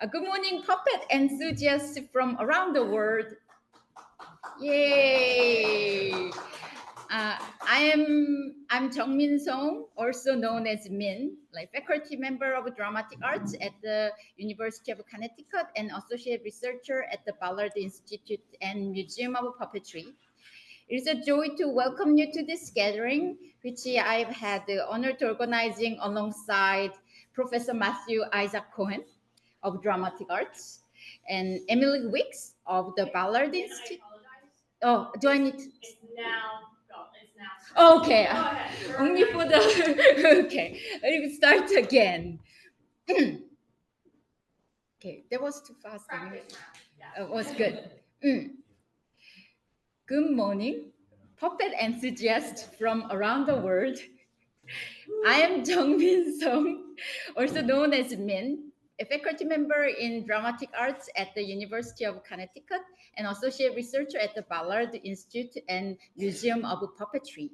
Good morning, puppet enthusiasts from around the world. Yay! I'm Jung-min Song, also known as Min, like faculty member of dramatic arts at the University of Connecticut and associate researcher at the Ballard Institute and Museum of Puppetry. It is a joy to welcome you to this gathering, which I've had the honor to organizing alongside Professor Matthew Isaac Cohen of Dramatic Arts and Emily Wicks of the Ballard Institute. Oh, do I need to? It's now. Okay, only for the. Okay, let me start again. Okay, that was too fast. It was good. Good morning, puppet enthusiasts from around the world. I am Jung-min Song, also known as Min, a faculty member in dramatic arts at the University of Connecticut and associate researcher at the Ballard Institute and Museum of Puppetry.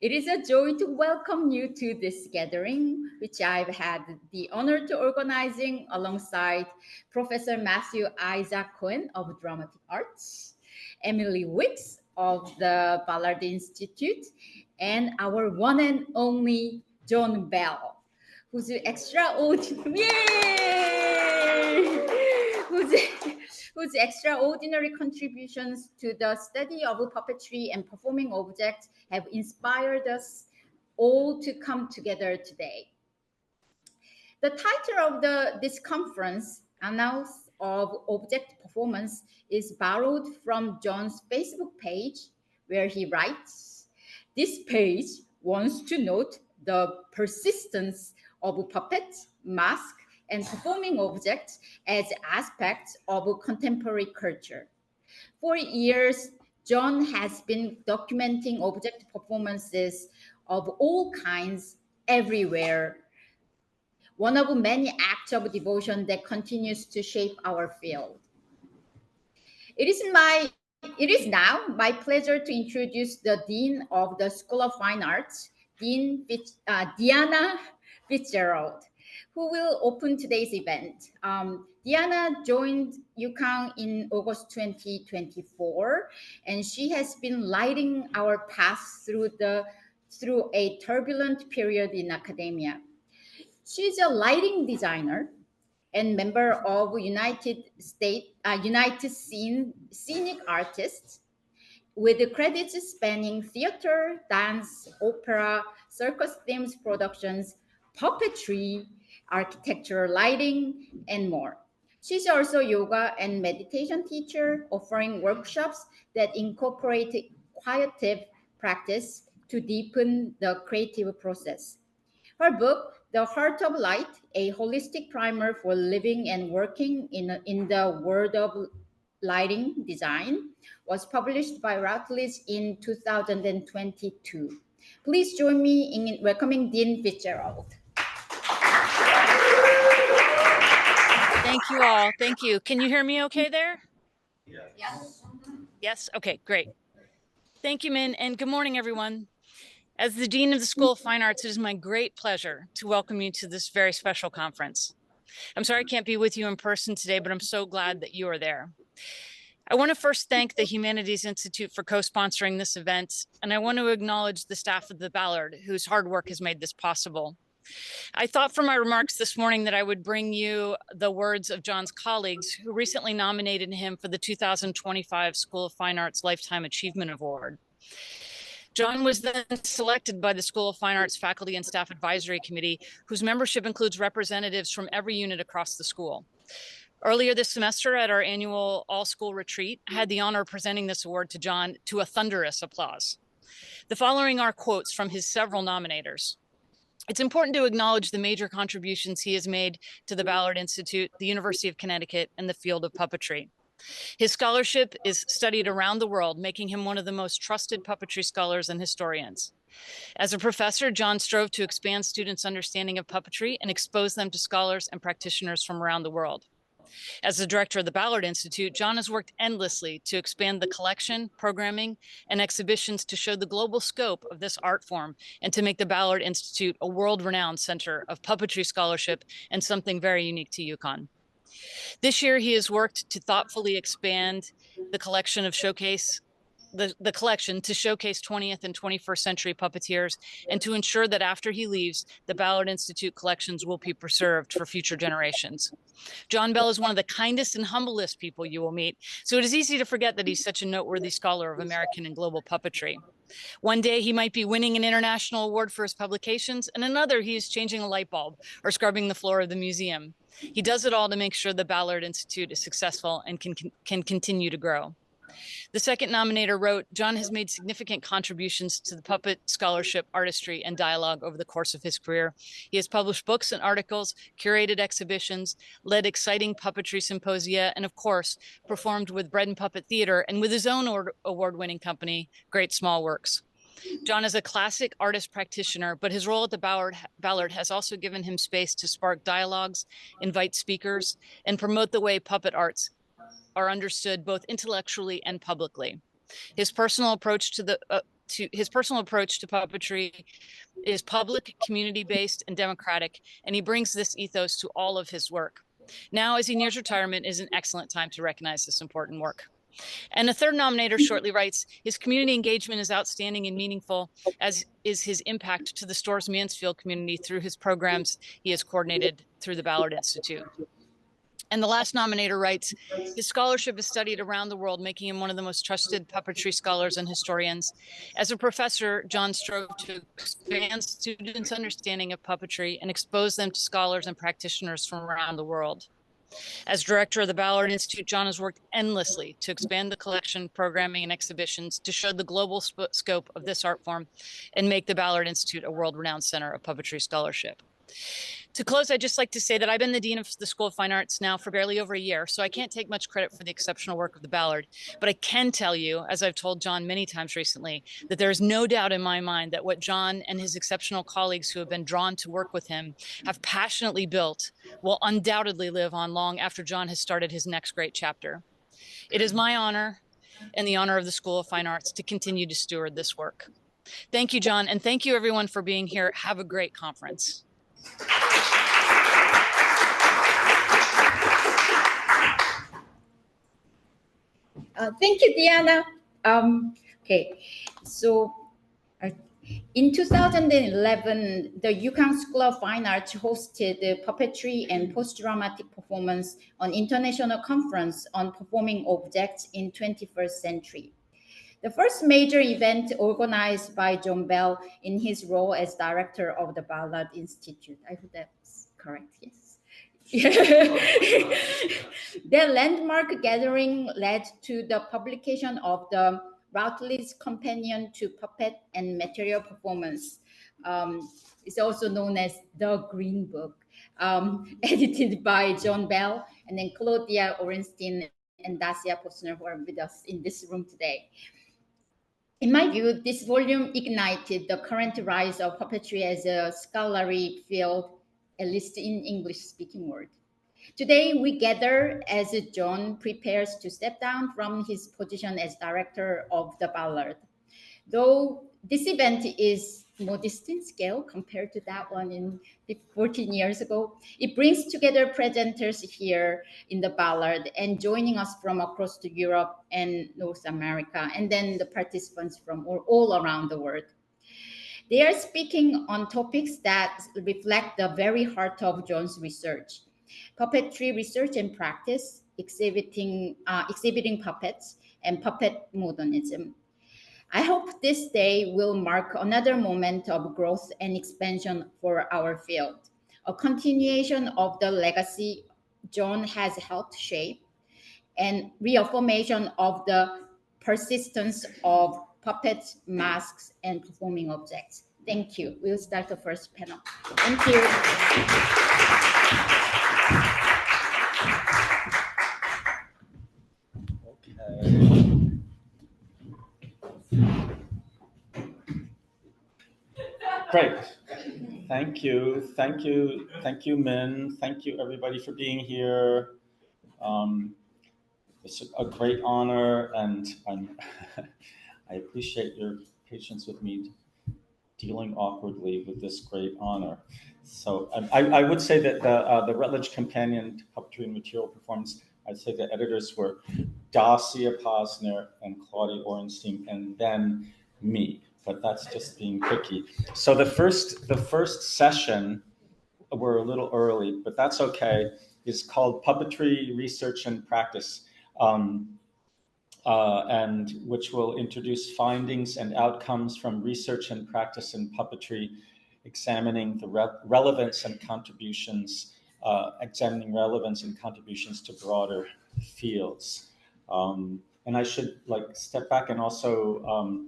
It is a joy to welcome you to this gathering, which I've had the honor to organizing alongside Professor Matthew Isaac Cohen of Dramatic Arts, Emily Wicks of the Ballard Institute, and our one and only John Bell, whose extraordinary, whose extraordinary contributions to the study of puppetry and performing objects have inspired us all to come together today. The title of this conference, Annals of Object Performance, is borrowed from John's Facebook page, where he writes, "This page wants to note the persistence of puppets, masks, and performing objects as aspects of contemporary culture. For years, John has been documenting object performances of all kinds everywhere, one of many acts of devotion that continues to shape our field. It is now my pleasure to introduce the Dean of the School of Fine Arts, Diana Fitzgerald, who will open today's event. Diana joined UConn in August 2024, and she has been lighting our path through a turbulent period in academia. She's a lighting designer and member of United Scenic Artists, with credits spanning theater, dance, opera, circus themes productions, puppetry, architecture, lighting, and more. She's also yoga and meditation teacher, offering workshops that incorporate quietive practice to deepen the creative process. Her book, The Heart of Light, a holistic primer for living and working in the world of lighting design, was published by Routledge in 2022. Please join me in welcoming Dean Fitzgerald. Thank you all. Thank you. Can you hear me okay there? Yes. Yes? Okay, great. Thank you, Min, and good morning, everyone. As the Dean of the School of Fine Arts, it is my great pleasure to welcome you to this very special conference. I'm sorry I can't be with you in person today, but I'm so glad that you are there. I want to first thank the Humanities Institute for co-sponsoring this event, and I want to acknowledge the staff of the Ballard, whose hard work has made this possible. I thought for my remarks this morning that I would bring you the words of John's colleagues who recently nominated him for the 2025 School of Fine Arts Lifetime Achievement Award. John was then selected by the School of Fine Arts Faculty and Staff Advisory Committee, whose membership includes representatives from every unit across the school. Earlier this semester at our annual all-school retreat, I had the honor of presenting this award to John to a thunderous applause. The following are quotes from his several nominators. It's important to acknowledge the major contributions he has made to the Ballard Institute, the University of Connecticut, and the field of puppetry. His scholarship is studied around the world, making him one of the most trusted puppetry scholars and historians. As a professor, John strove to expand students' understanding of puppetry and expose them to scholars and practitioners from around the world. As the director of the Ballard Institute, John has worked endlessly to expand the collection, programming, and exhibitions to show the global scope of this art form and to make the Ballard Institute a world-renowned center of puppetry scholarship and something very unique to UConn. This year, he has worked to thoughtfully expand the collection of the collection to showcase 20th and 21st century puppeteers and to ensure that after he leaves, the Ballard Institute collections will be preserved for future generations. John Bell is one of the kindest and humblest people you will meet, so it is easy to forget that he's such a noteworthy scholar of American and global puppetry. One day he might be winning an international award for his publications, and another he is changing a light bulb or scrubbing the floor of the museum. He does it all to make sure the Ballard Institute is successful and can continue to grow. The second nominator wrote, John has made significant contributions to the puppet scholarship, artistry, and dialogue over the course of his career. He has published books and articles, curated exhibitions, led exciting puppetry symposia, and of course, performed with Bread and Puppet Theater and with his own award-winning company, Great Small Works. John is a classic artist practitioner, but his role at the Ballard has also given him space to spark dialogues, invite speakers, and promote the way puppet arts are understood both intellectually and publicly. His personal approach to puppetry is public, community-based, and democratic, and he brings this ethos to all of his work. Now, as he nears retirement, is an excellent time to recognize this important work. And the third nominator shortly writes, his community engagement is outstanding and meaningful, as is his impact to the Storrs Mansfield community through his programs he has coordinated through the Ballard Institute. And the last nominator writes, his scholarship is studied around the world, making him one of the most trusted puppetry scholars and historians. As a professor, John strove to expand students' understanding of puppetry and expose them to scholars and practitioners from around the world. As director of the Ballard Institute, John has worked endlessly to expand the collection, programming, and exhibitions to show the global scope of this art form and make the Ballard Institute a world-renowned center of puppetry scholarship. To close, I'd just like to say that I've been the Dean of the School of Fine Arts now for barely over a year, so I can't take much credit for the exceptional work of the Ballard. But I can tell you, as I've told John many times recently, that there is no doubt in my mind that what John and his exceptional colleagues who have been drawn to work with him have passionately built will undoubtedly live on long after John has started his next great chapter. It is my honor and the honor of the School of Fine Arts to continue to steward this work. Thank you, John, and thank you everyone for being here. Have a great conference. Thank you, Diana. Okay, so in 2011, the UConn School of Fine Arts hosted the Puppetry and Post-Dramatic Performance on International Conference on Performing Objects in 21st Century. The first major event organized by John Bell in his role as director of the Ballard Institute. I hope that's correct, yes. Their landmark gathering led to the publication of the Routledge's Companion to Puppet and Material Performance. It's also known as the Green Book, edited by John Bell, and then Claudia, Orenstein, and Dassia Posner, who are with us in this room today. In my view, this volume ignited the current rise of puppetry as a scholarly field, at least in English-speaking world. Today, we gather as John prepares to step down from his position as director of the Ballard. Though this event is modest in scale compared to that one in 14 years ago, it brings together presenters here in the Ballard and joining us from across to Europe and North America, and then the participants from all around the world. They are speaking on topics that reflect the very heart of John's research: puppetry research and practice, exhibiting puppets, and puppet modernism. I hope this day will mark another moment of growth and expansion for our field, a continuation of the legacy John has helped shape, and reaffirmation of the persistence of puppets, masks, and performing objects. Thank you. We'll start the first panel. Thank you. Great. Thank you, Min. Thank you, everybody, for being here. It's a great honor, and I appreciate your patience with me dealing awkwardly with this great honor. So I would say that the Routledge Companion to Puppetry and Material Performance, I'd say the editors were Dassia Posner and Claudia Orenstein, and then me. But that's just being picky. So the first session, we're a little early, but that's okay, is called Puppetry, Research and Practice, and which will introduce findings and outcomes from research and practice in puppetry, examining the relevance and contributions, to broader fields. And I should step back and also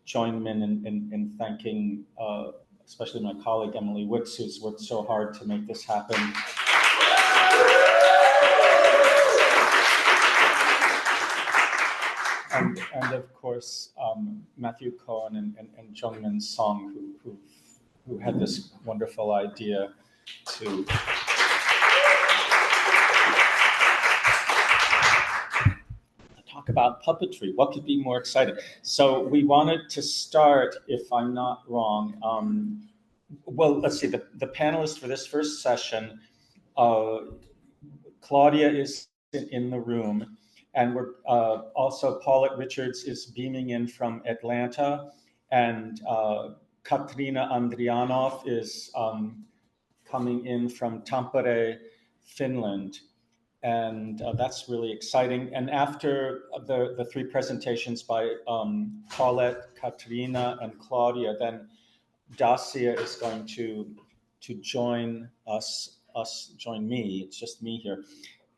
join Min in thanking especially my colleague Emily Wicks, who's worked so hard to make this happen. And of course, Matthew Cohen and Jungmin Song, who had this wonderful idea to talk about puppetry. What could be more exciting? So we wanted to start, if I'm not wrong, well, let's see, the panelists for this first session, Claudia is in the room, and we're also Paulette Richards is beaming in from Atlanta, and Katriina Andrianov is coming in from Tampere, Finland. And that's really exciting. And after the three presentations by Paulette, Katriina, and Claudia, then Dassia is going to join join me. It's just me here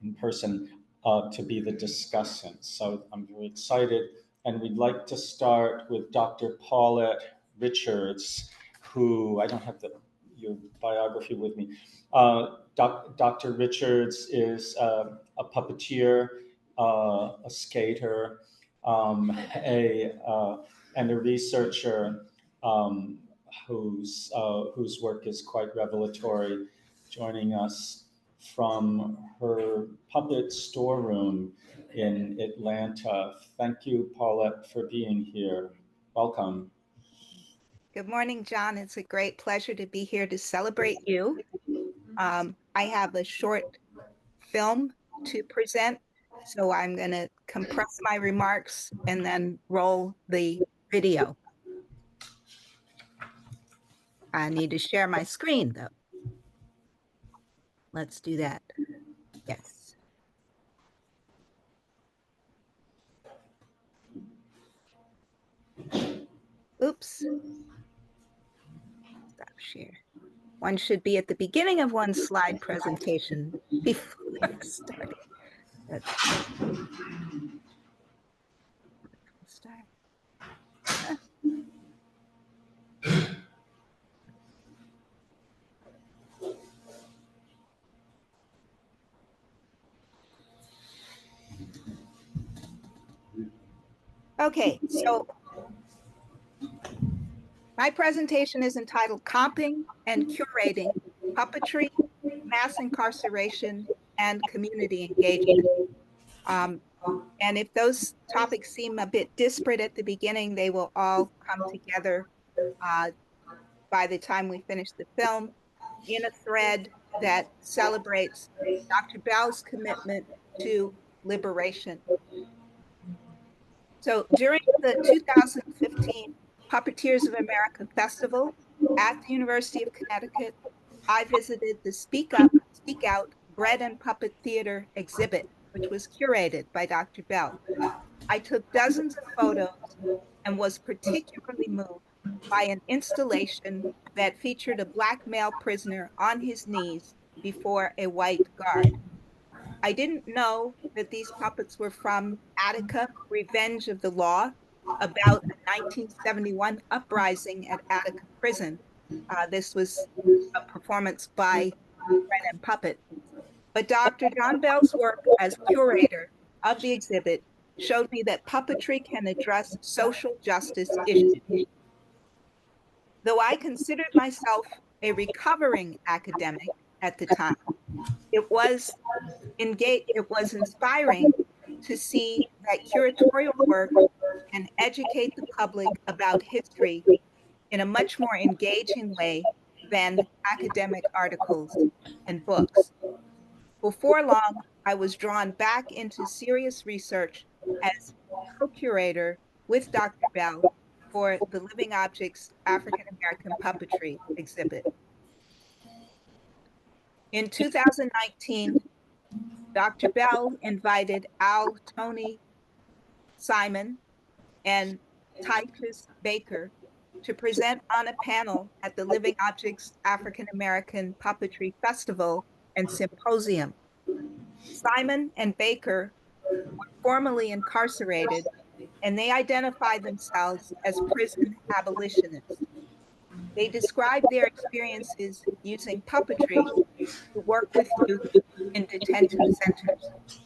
in person to be the discussant. So I'm very excited. And we'd like to start with Dr. Paulette Richards, who I don't have your biography with me. Dr. Richards is a puppeteer, a skater, and a researcher whose work is quite revelatory, joining us from her puppet storeroom in Atlanta. Thank you, Paulette, for being here. Welcome. Good morning, John. It's a great pleasure to be here to celebrate you. I have a short film to present, so I'm going to compress my remarks and then roll the video. I need to share my screen, though. Let's do that. Yes. Oops. Stop share. One should be at the beginning of one slide presentation before starting. Okay, so my presentation is entitled Comping and Curating Puppetry, Mass Incarceration, and Community Engagement. And if those topics seem a bit disparate at the beginning, they will all come together by the time we finish the film in a thread that celebrates Dr. Bell's commitment to liberation. So during the 2015 Puppeteers of America Festival at the University of Connecticut, I visited the Speak Up, Speak Out Bread and Puppet Theater exhibit, which was curated by Dr. Bell. I took dozens of photos and was particularly moved by an installation that featured a Black male prisoner on his knees before a white guard. I didn't know that these puppets were from Attica, Revenge of the Law, about a 1971 uprising at Attica Prison. This was a performance by Bread and Puppet. But Dr. John Bell's work as curator of the exhibit showed me that puppetry can address social justice issues. Though I considered myself a recovering academic at the time, It was inspiring to see that curatorial work can educate the public about history in a much more engaging way than academic articles and books. Before long, I was drawn back into serious research as co-curator with Dr. Bell for the Living Objects African American Puppetry exhibit. In 2019, Dr. Bell invited Al, Tony, Simon, and Titus Baker to present on a panel at the Living Objects African American Puppetry Festival and Symposium. Simon and Baker were formerly incarcerated, and they identified themselves as prison abolitionists. They described their experiences using puppetry to work with youth in detention centers.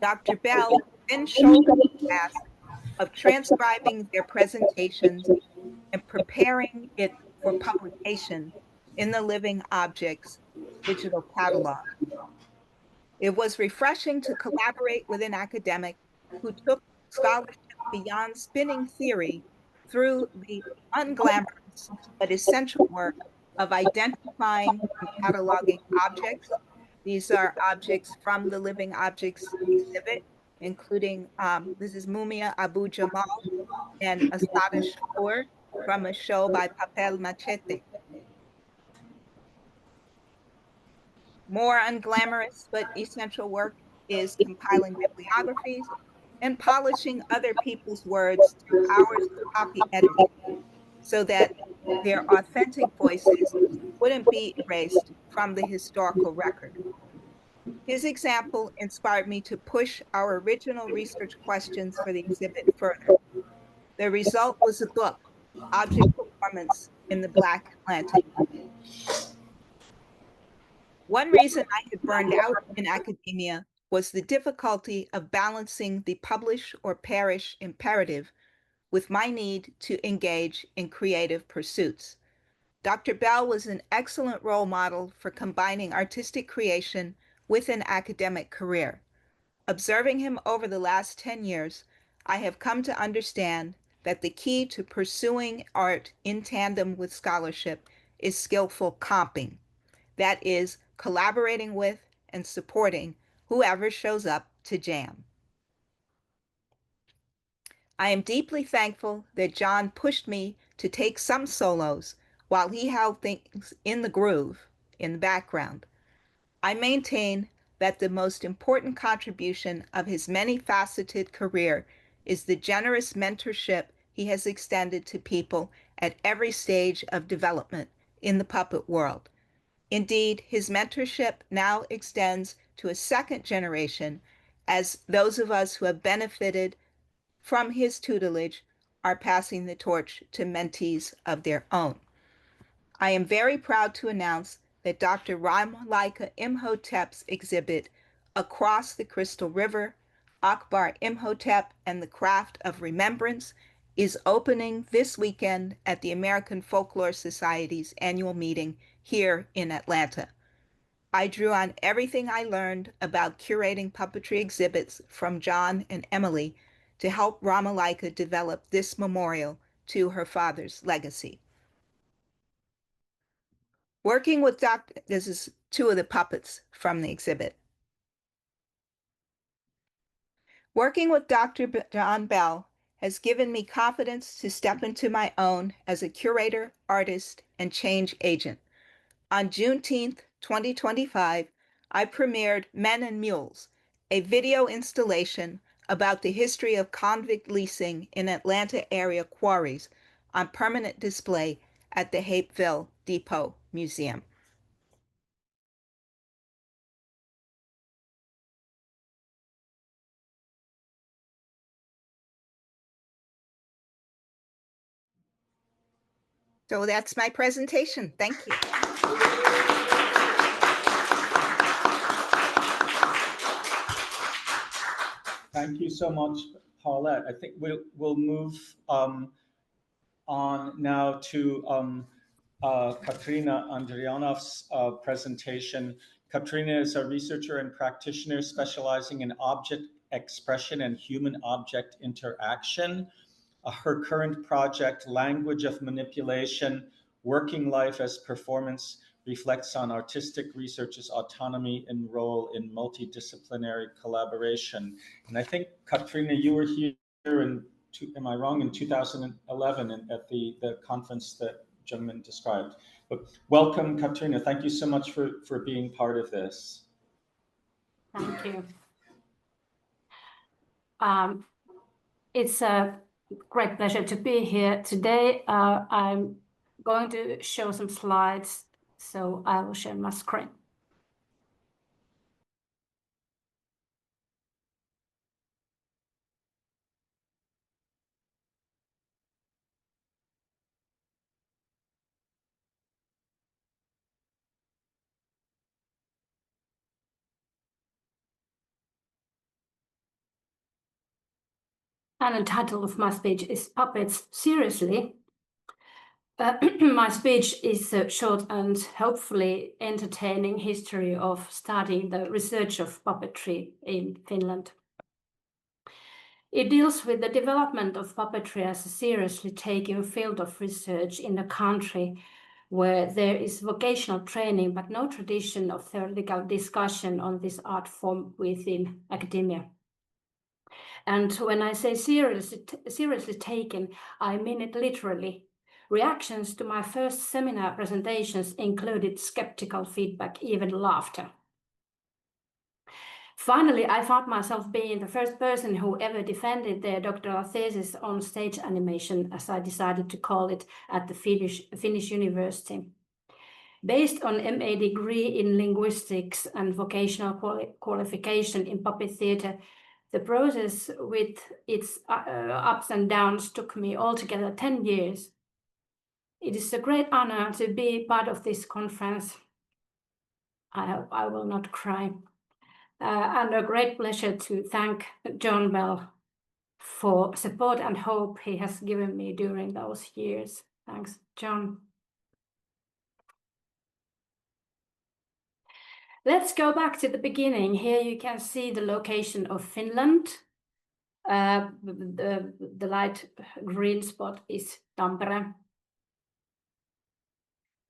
Dr. Bell then shouldered the task of transcribing their presentations and preparing it for publication in the Living Objects digital catalog. It was refreshing to collaborate with an academic who took scholarship beyond spinning theory through the unglamorous but essential work of identifying and cataloging objects. These are objects from the Living Objects exhibit, including this is Mumia Abu Jamal and Asada Shakur from a show by Papel Machete. More unglamorous but essential work is compiling bibliographies and polishing other people's words through hours of copy editing so that their authentic voices wouldn't be erased from the historical record. His example inspired me to push our original research questions for the exhibit further. The result was a book, Object Performance in the Black Atlantic. One reason I had burned out in academia was the difficulty of balancing the publish or perish imperative with my need to engage in creative pursuits. Dr. Bell was an excellent role model for combining artistic creation with an academic career. Observing him over the last 10 years, I have come to understand that the key to pursuing art in tandem with scholarship is skillful comping. That is, collaborating with and supporting whoever shows up to jam. I am deeply thankful that John pushed me to take some solos while he held things in the groove, in the background. I maintain that the most important contribution of his many-faceted career is the generous mentorship he has extended to people at every stage of development in the puppet world. Indeed, his mentorship now extends to a second generation, as those of us who have benefited from his tutelage are passing the torch to mentees of their own. I am very proud to announce that Dr. Ramalaika Imhotep's exhibit, Across the Crystal River, Akbar Imhotep and the Craft of Remembrance, is opening this weekend at the American Folklore Society's annual meeting here in Atlanta. I drew on everything I learned about curating puppetry exhibits from John and Emily to help Ramalaika develop this memorial to her father's legacy. Working with this is two of the puppets from the exhibit. Working with Dr. John Bell has given me confidence to step into my own as a curator, artist, and change agent. On Juneteenth, 2025, I premiered Men and Mules, a video installation about the history of convict leasing in Atlanta area quarries on permanent display at the Hapeville Depot Museum. So that's my presentation. Thank you. Thank you so much, Paulette. I think we'll move on now to Katriina Andrianov's presentation. Katriina is a researcher and practitioner specializing in object expression and human-object interaction. Her current project, Language of Manipulation, Working Life as Performance, reflects on artistic research's autonomy and role in multidisciplinary collaboration. And I think, Katriina, you were here in, am I wrong, in 2011 at the conference that Jungmin described. But welcome, Katriina. Thank you so much for being part of this. Thank you. It's a great pleasure to be here today. I'm going to show some slides, so I will share my screen. And the title of my speech is Puppets Seriously. My speech is a short and hopefully entertaining history of studying the research of puppetry in Finland. It deals with the development of puppetry as a seriously taken field of research in a country where there is vocational training but no tradition of theoretical discussion on this art form within academia. And when I say seriously taken, I mean it literally. Reactions to my first seminar presentations included skeptical feedback, even laughter. Finally, I found myself being the first person who ever defended their doctoral thesis on stage animation, as I decided to call it, at the Finnish University. Based on MA degree in linguistics and vocational qualification in puppet theatre, the process with its ups and downs took me altogether 10 years. It is a great honor to be part of this conference. I will not cry. And a great pleasure to thank John Bell for support and hope he has given me during those years. Thanks, John. Let's go back to the beginning. Here you can see the location of Finland. The light green spot is Tampere.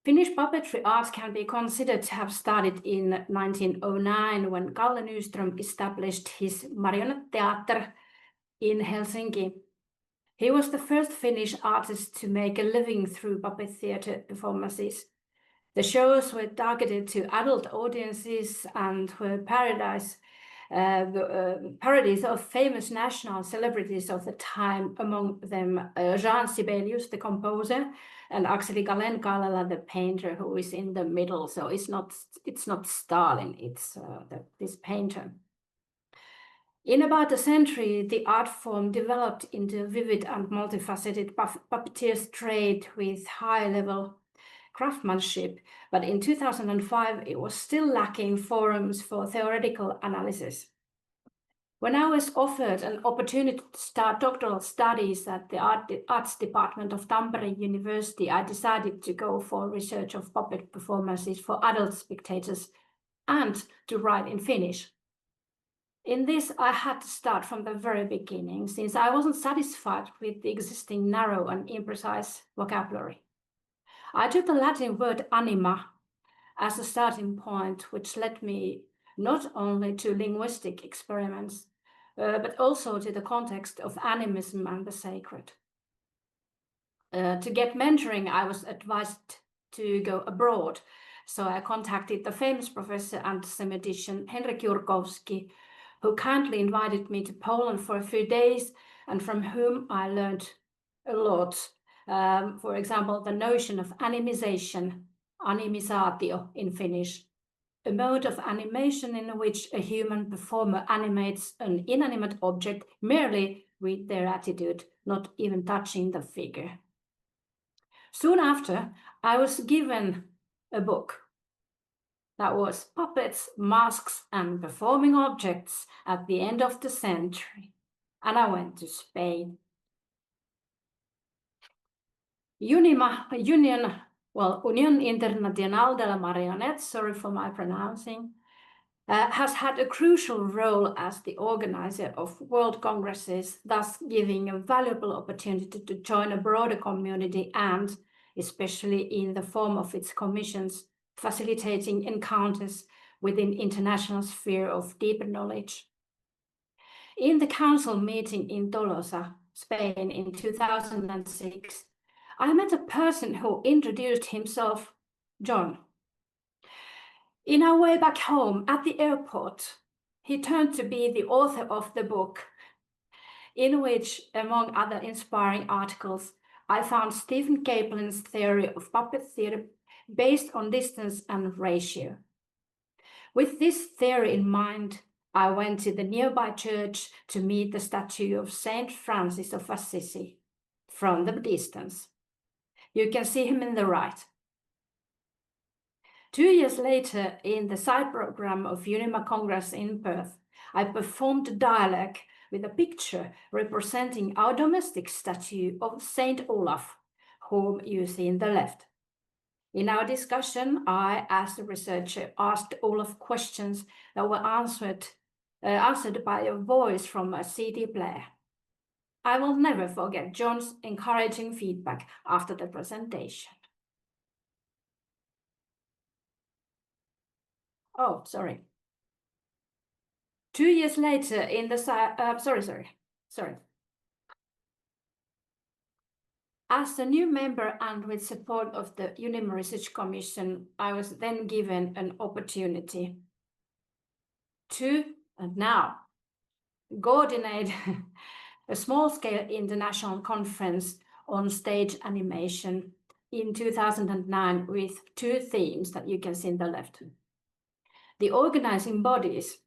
Finnish puppetry art can be considered to have started in 1909 when Kalle Nyström established his Marionetteater in Helsinki. He was the first Finnish artist to make a living through puppet theatre performances. The shows were targeted to adult audiences and were parodies of famous national celebrities of the time, among them Jean Sibelius, the composer, and Akseli Gallen-Kallela, the painter, who is in the middle. So it's not Stalin, it's this painter. In about a century, the art form developed into a vivid and multifaceted puppeteers trade with high-level craftsmanship, but in 2005 it was still lacking forums for theoretical analysis. When I was offered an opportunity to start doctoral studies at the arts department of Tampere University, I decided to go for research of puppet performances for adult spectators and to write in Finnish. In this, I had to start from the very beginning, since I wasn't satisfied with the existing narrow and imprecise vocabulary. I took the Latin word anima as a starting point, which led me not only to linguistic experiments, but also to the context of animism and the sacred. To get mentoring, I was advised to go abroad, so I contacted the famous professor and semitician Henryk Jurkowski, who kindly invited me to Poland for a few days and from whom I learned a lot. For example, the notion of animization, animisatio in Finnish, a mode of animation in which a human performer animates an inanimate object merely with their attitude, not even touching the figure. Soon after, I was given a book that was Puppets, Masks and Performing Objects at the End of the Century, and I went to Spain. Union well, Unión Internacional de la Marionette, sorry for my pronouncing, has had a crucial role as the organizer of world congresses, thus giving a valuable opportunity to join a broader community and, especially in the form of its commissions, facilitating encounters within international sphere of deeper knowledge. In the council meeting in Tolosa, Spain in 2006, I met a person who introduced himself, John. In our way back home at the airport, he turned to be the author of the book, in which, among other inspiring articles, I found Stephen Kaplan's theory of puppet theater based on distance and ratio. With this theory in mind, I went to the nearby church to meet the statue of Saint Francis of Assisi from the distance. You can see him in the right. 2 years later, in the side program of UNIMA Congress in Perth, I performed a dialogue with a picture representing our domestic statue of Saint Olaf, whom you see in the left. In our discussion, I, as the researcher, asked Olaf questions that were answered by a voice from a CD player. I will never forget John's encouraging feedback after the presentation. Oh, sorry. 2 years later, in the sorry. As a new member and with support of the UNIMA Research Commission, I was then given an opportunity to, and now, coordinate a small-scale international conference on stage animation in 2009 with 2 themes that you can see in the left. The organizing bodies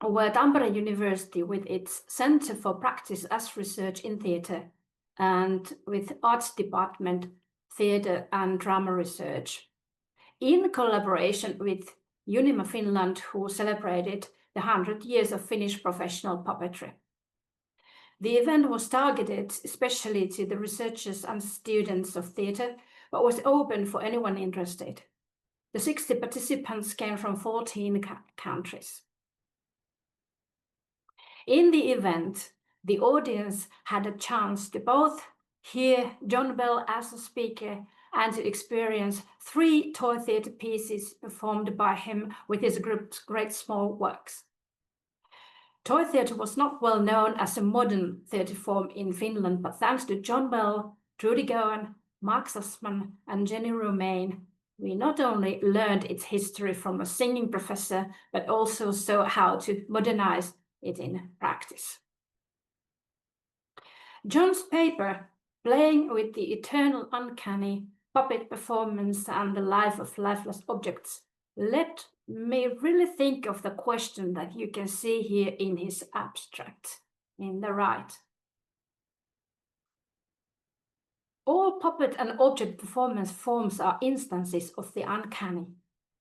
were Tampere University with its Center for Practice as Research in Theatre and with Arts Department, Theatre and Drama Research, in collaboration with UNIMA Finland, who celebrated the 100 years of Finnish professional puppetry. The event was targeted especially to the researchers and students of theatre, but was open for anyone interested. The 60 participants came from 14 countries. In the event, the audience had a chance to both hear John Bell as a speaker and to experience 3 toy theatre pieces performed by him with his group's Great Small Works. Toy theatre was not well known as a modern theatre form in Finland, but thanks to John Bell, Trudy Gowan, Mark Sussman, and Jenny Romain, we not only learned its history from a singing professor, but also saw how to modernize it in practice. John's paper, Playing with the Eternal Uncanny, Puppet Performance and the Life of Lifeless Objects, let me really think of the question that you can see here in his abstract, in the right. All puppet and object performance forms are instances of the uncanny.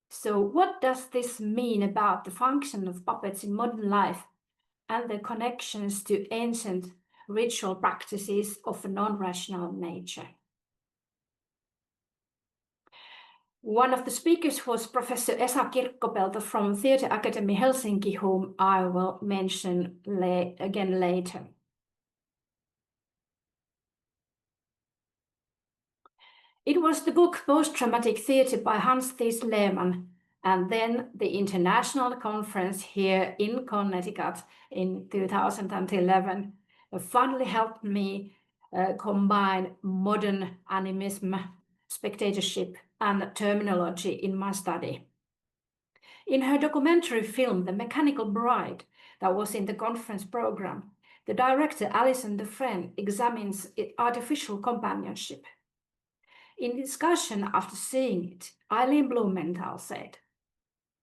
So what does this mean about the function of puppets in modern life and the connections to ancient ritual practices of a non-rational nature? One of the speakers was Professor Esa Kirkkopelto from Theatre Academy Helsinki, whom I will mention again later. It was the book Post-Traumatic Theatre by Hans Thies Lehmann, and then the international conference here in Connecticut in 2011 finally helped me combine modern animism, spectatorship, and terminology in my study. In her documentary film, The Mechanical Bride, that was in the conference program, the director Alison Dufresne examines artificial companionship. In discussion after seeing it, Eileen Blumenthal said,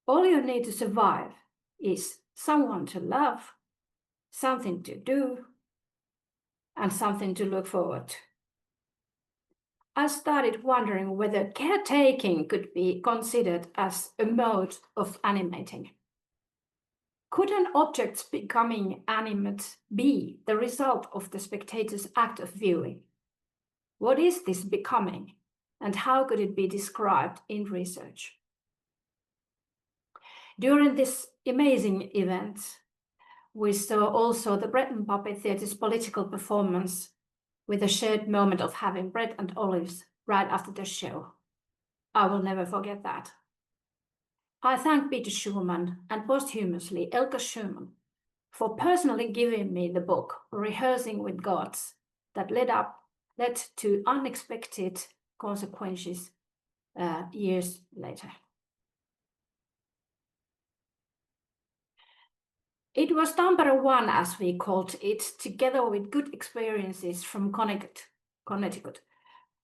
"All you need to survive is someone to love, something to do, and something to look forward to." I started wondering whether caretaking could be considered as a mode of animating. Could an object's becoming animate be the result of the spectator's act of viewing? What is this becoming, and how could it be described in research? During this amazing event, we saw also the Bread and Puppet Theatre's political performance with a shared moment of having bread and olives right after the show. I will never forget that. I thank Peter Schumann and posthumously Elke Schumann for personally giving me the book Rehearsing with Gods that led to unexpected consequences years later. It was Tampere 1, as we called it, together with good experiences from Connecticut,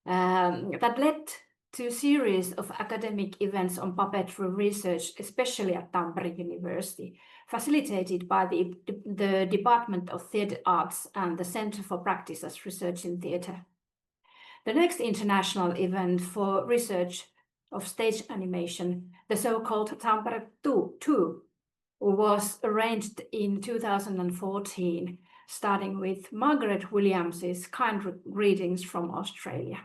that led to a series of academic events on puppetry research, especially at Tampere University, facilitated by the Department of Theatre Arts and the Center for Practice as Research in Theatre. The next international event for research of stage animation, the so-called Tampere 2, was arranged in 2014, starting with Margaret Williams's kind greetings from Australia.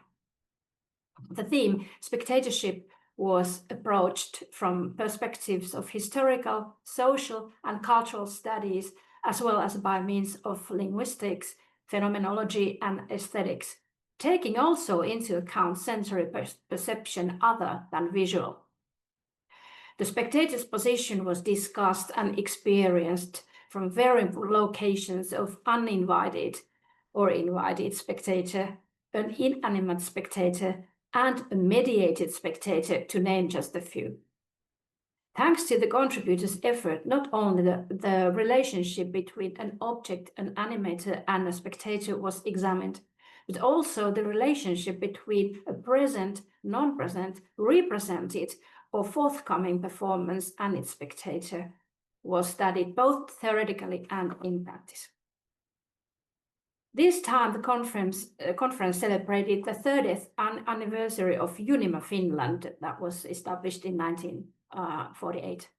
The theme, spectatorship, was approached from perspectives of historical, social, and cultural studies, as well as by means of linguistics, phenomenology, and aesthetics, taking also into account sensory perception other than visual. The spectator's position was discussed and experienced from varying locations of uninvited or invited spectator, an inanimate spectator, and a mediated spectator, to name just a few. Thanks to the contributors' effort, not only the relationship between an object, an animator, and a spectator was examined, but also the relationship between a present, non-present, represented, or forthcoming performance and its spectator was studied both theoretically and in practice. This time, the conference celebrated the 30th anniversary of Unima Finland that was established in 1948.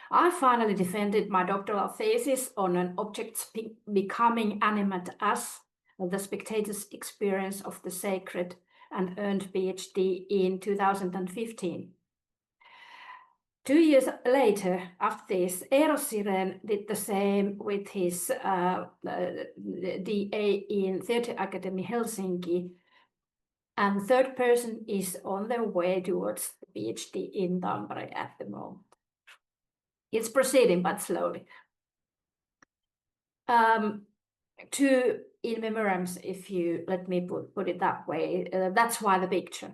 I finally defended my doctoral thesis on an object becoming animate as the spectator's experience of the sacred and earned PhD in 2015. 2 years later, after this, Eero Sirén did the same with his DA in Theatre Academy Helsinki, and the third person is on their way towards the PhD in Tampere at the moment. It's proceeding, but slowly. Two in memoriams, if you let me put it that way, that's why the picture.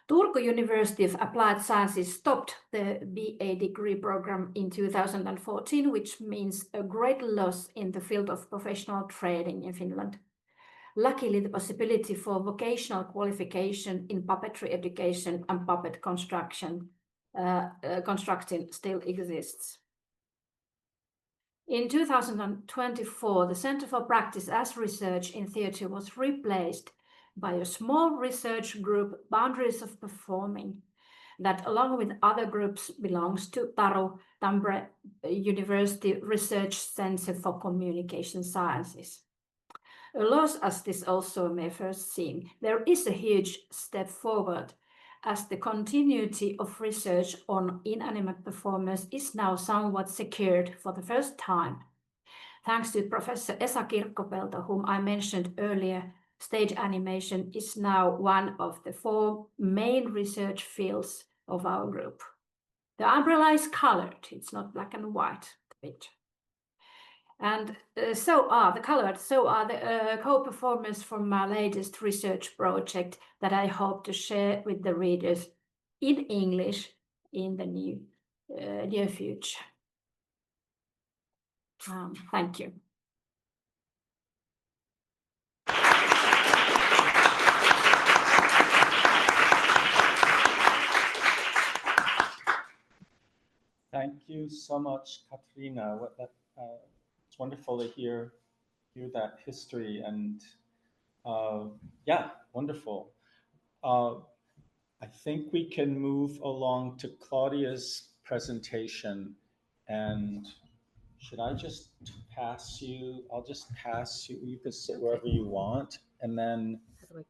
Turku University of Applied Sciences stopped the BA degree program in 2014, which means a great loss in the field of professional training in Finland. Luckily, the possibility for vocational qualification in puppetry education and puppet constructing still exists. In 2024, the Center for Practice as Research in Theatre was replaced by a small research group, Boundaries of Performing, that along with other groups belongs to Taru, Tampere University Research Center for Communication Sciences. A loss as this also may first seem, there is a huge step forward as the continuity of research on inanimate performers is now somewhat secured for the first time. Thanks to Professor Esa Kirkkopelto, whom I mentioned earlier, stage animation is now one of the 4 main research fields of our group. The umbrella is colored, it's not black and white, the picture. And so are the co-performers from my latest research project that I hope to share with the readers in English in the near future. Thank you. Thank you so much, Katriina. It's wonderful to hear that history, and yeah, wonderful. I think we can move along to Claudia's presentation, and should I just pass you? I'll just pass you. You can sit wherever you want, and then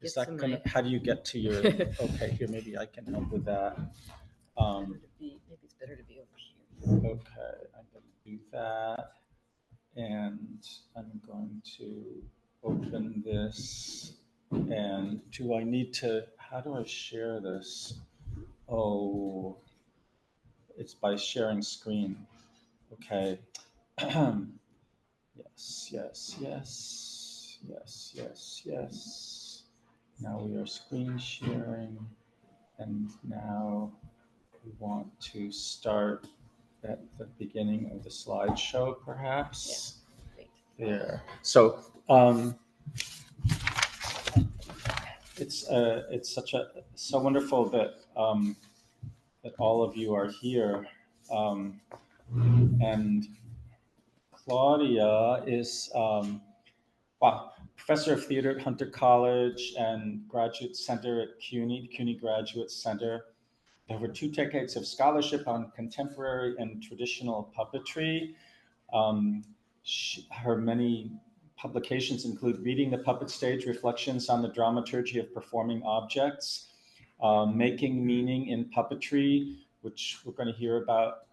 Is that gonna, how do you get to your, okay, here, maybe I can help with that. Maybe it's better to be over here. Okay, I'm going to do that. And I'm going to open this. And do I need to, how do I share this? Oh, it's by sharing screen. Okay. Yes, yes, yes, yes, yes, yes. Now we are screen sharing. And now we want to start at the beginning of the slideshow, perhaps. Yeah, there. So it's so wonderful that that all of you are here, and Claudia is professor of theater at Hunter College and graduate center at CUNY Graduate Center. Over 2 decades of scholarship on contemporary and traditional puppetry. Her many publications include Reading the Puppet Stage, Reflections on the Dramaturgy of Performing Objects, Making Meaning in Puppetry, which we're going to hear about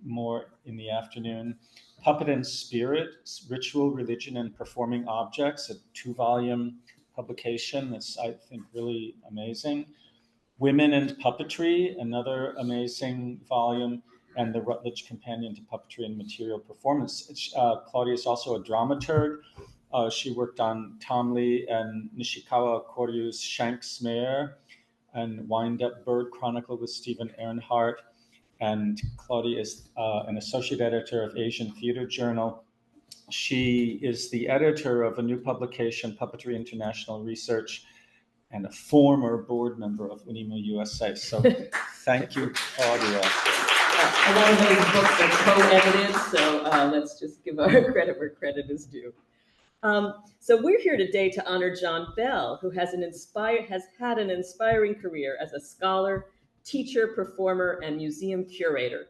more in the afternoon, Puppet and Spirit, Ritual, Religion, and Performing Objects, a 2-volume publication that's, I think, really amazing. Women and Puppetry, another amazing volume, and the Rutledge Companion to Puppetry and Material Performance. Claudia is also a dramaturg. She worked on Tom Lee and Nishikawa Koryu's Shank's Mare and Wind Up Bird Chronicle with Stephen Earnhardt. And Claudia is an associate editor of Asian Theater Journal. She is the editor of a new publication, Puppetry International Research, and a former board member of UNIMA USA. So thank you, Claudia. A lot of those books are co-edited, so let's just give our credit where credit is due. So we're here today to honor John Bell, who has had an inspiring career as a scholar, teacher, performer, and museum curator.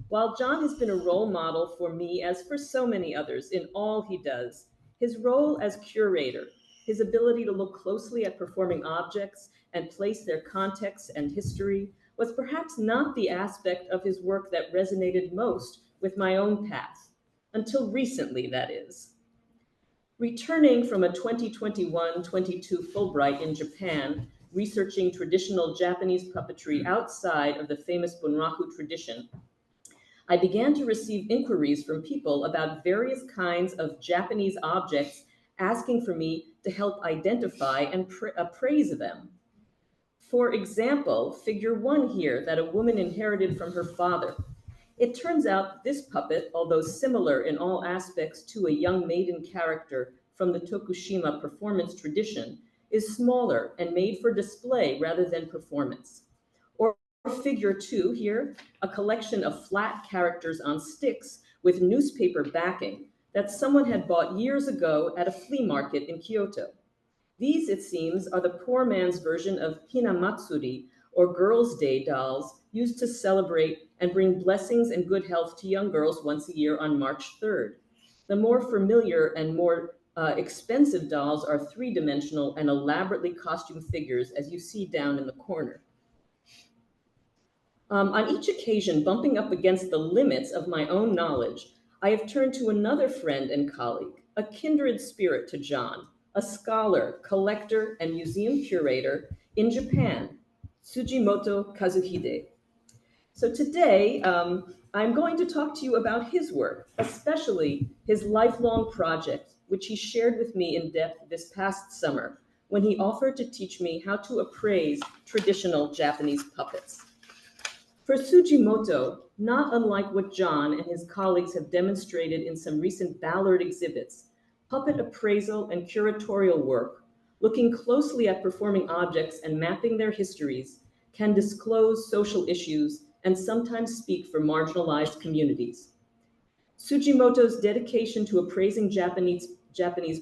While John has been a role model for me, as for so many others, in all he does, his role as curator, his ability to look closely at performing objects and place their context and history, was perhaps not the aspect of his work that resonated most with my own path, until recently, that is. Returning from a 2021-22 Fulbright in Japan, researching traditional Japanese puppetry outside of the famous bunraku tradition, I began to receive inquiries from people about various kinds of Japanese objects, asking for me to help identify and appraise them. For example, figure 1 here that a woman inherited from her father. It turns out this puppet, although similar in all aspects to a young maiden character from the Tokushima performance tradition, is smaller and made for display rather than performance. Or figure 2 here, a collection of flat characters on sticks with newspaper backing that someone had bought years ago at a flea market in Kyoto. These, it seems, are the poor man's version of Hinamatsuri, or Girls' Day dolls, used to celebrate and bring blessings and good health to young girls once a year on March 3rd. The more familiar and more expensive dolls are 3-dimensional and elaborately costumed figures, as you see down in the corner. On each occasion, bumping up against the limits of my own knowledge, I have turned to another friend and colleague, a kindred spirit to John, a scholar, collector, and museum curator in Japan, Tsujimoto Kazuhide. So today, I'm going to talk to you about his work, especially his lifelong project, which he shared with me in depth this past summer, when he offered to teach me how to appraise traditional Japanese puppets. For Tsujimoto, not unlike what John and his colleagues have demonstrated in some recent Ballard exhibits, puppet appraisal and curatorial work, looking closely at performing objects and mapping their histories, can disclose social issues and sometimes speak for marginalized communities. Tsujimoto's dedication to appraising Japanese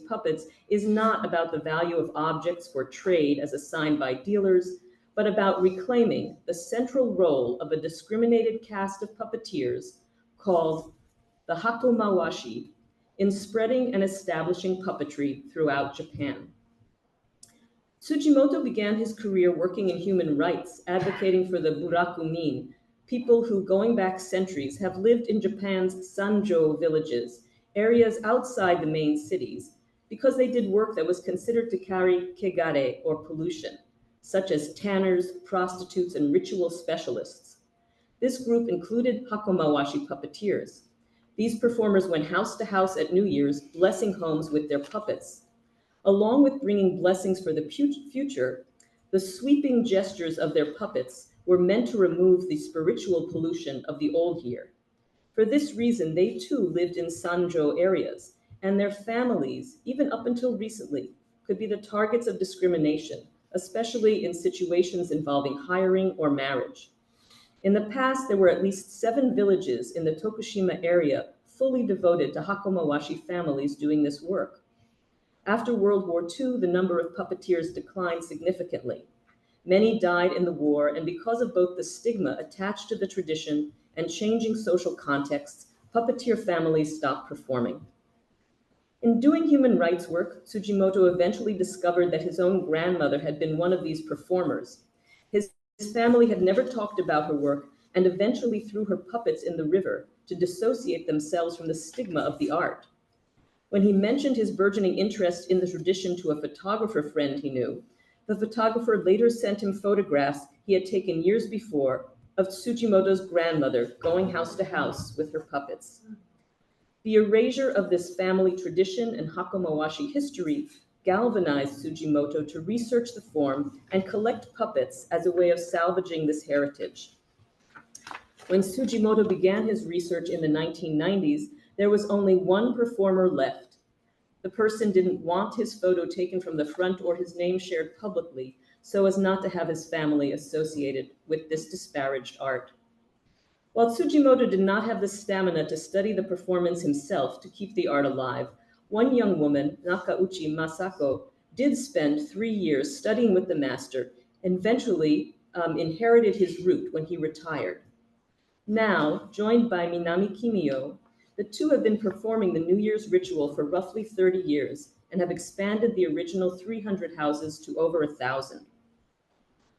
puppets is not about the value of objects for trade as assigned by dealers, but about reclaiming the central role of a discriminated cast of puppeteers called the Hakomawashi in spreading and establishing puppetry throughout Japan. Tsujimoto began his career working in human rights, advocating for the burakumin, people who, going back centuries, have lived in Japan's Sanjo villages, areas outside the main cities, because they did work that was considered to carry kegare, or pollution, such as tanners, prostitutes, and ritual specialists. This group included Hakomawashi puppeteers. These performers went house to house at New Year's, blessing homes with their puppets. Along with bringing blessings for the future, the sweeping gestures of their puppets were meant to remove the spiritual pollution of the old year. For this reason, they too lived in Sanjo areas, and their families, even up until recently, could be the targets of discrimination, especially in situations involving hiring or marriage. In the past, there were at least 7 villages in the Tokushima area fully devoted to Hakomawashi families doing this work. After World War II, the number of puppeteers declined significantly. Many died in the war, and because of both the stigma attached to the tradition and changing social contexts, puppeteer families stopped performing. In doing human rights work, Tsujimoto eventually discovered that his own grandmother had been one of these performers. His family had never talked about her work and eventually threw her puppets in the river to dissociate themselves from the stigma of the art. When he mentioned his burgeoning interest in the tradition to a photographer friend he knew, the photographer later sent him photographs he had taken years before of Tsujimoto's grandmother going house to house with her puppets. The erasure of this family tradition and Hakomawashi history galvanized Tsujimoto to research the form and collect puppets as a way of salvaging this heritage. When Tsujimoto began his research in the 1990s, there was only one performer left. The person didn't want his photo taken from the front or his name shared publicly, so as not to have his family associated with this disparaged art. While Tsujimoto did not have the stamina to study the performance himself to keep the art alive, one young woman, Nakauchi Masako, did spend 3 years studying with the master and eventually inherited his root when he retired. Now, joined by Minami Kimiyo, the two have been performing the New Year's ritual for roughly 30 years and have expanded the original 300 houses to over 1,000.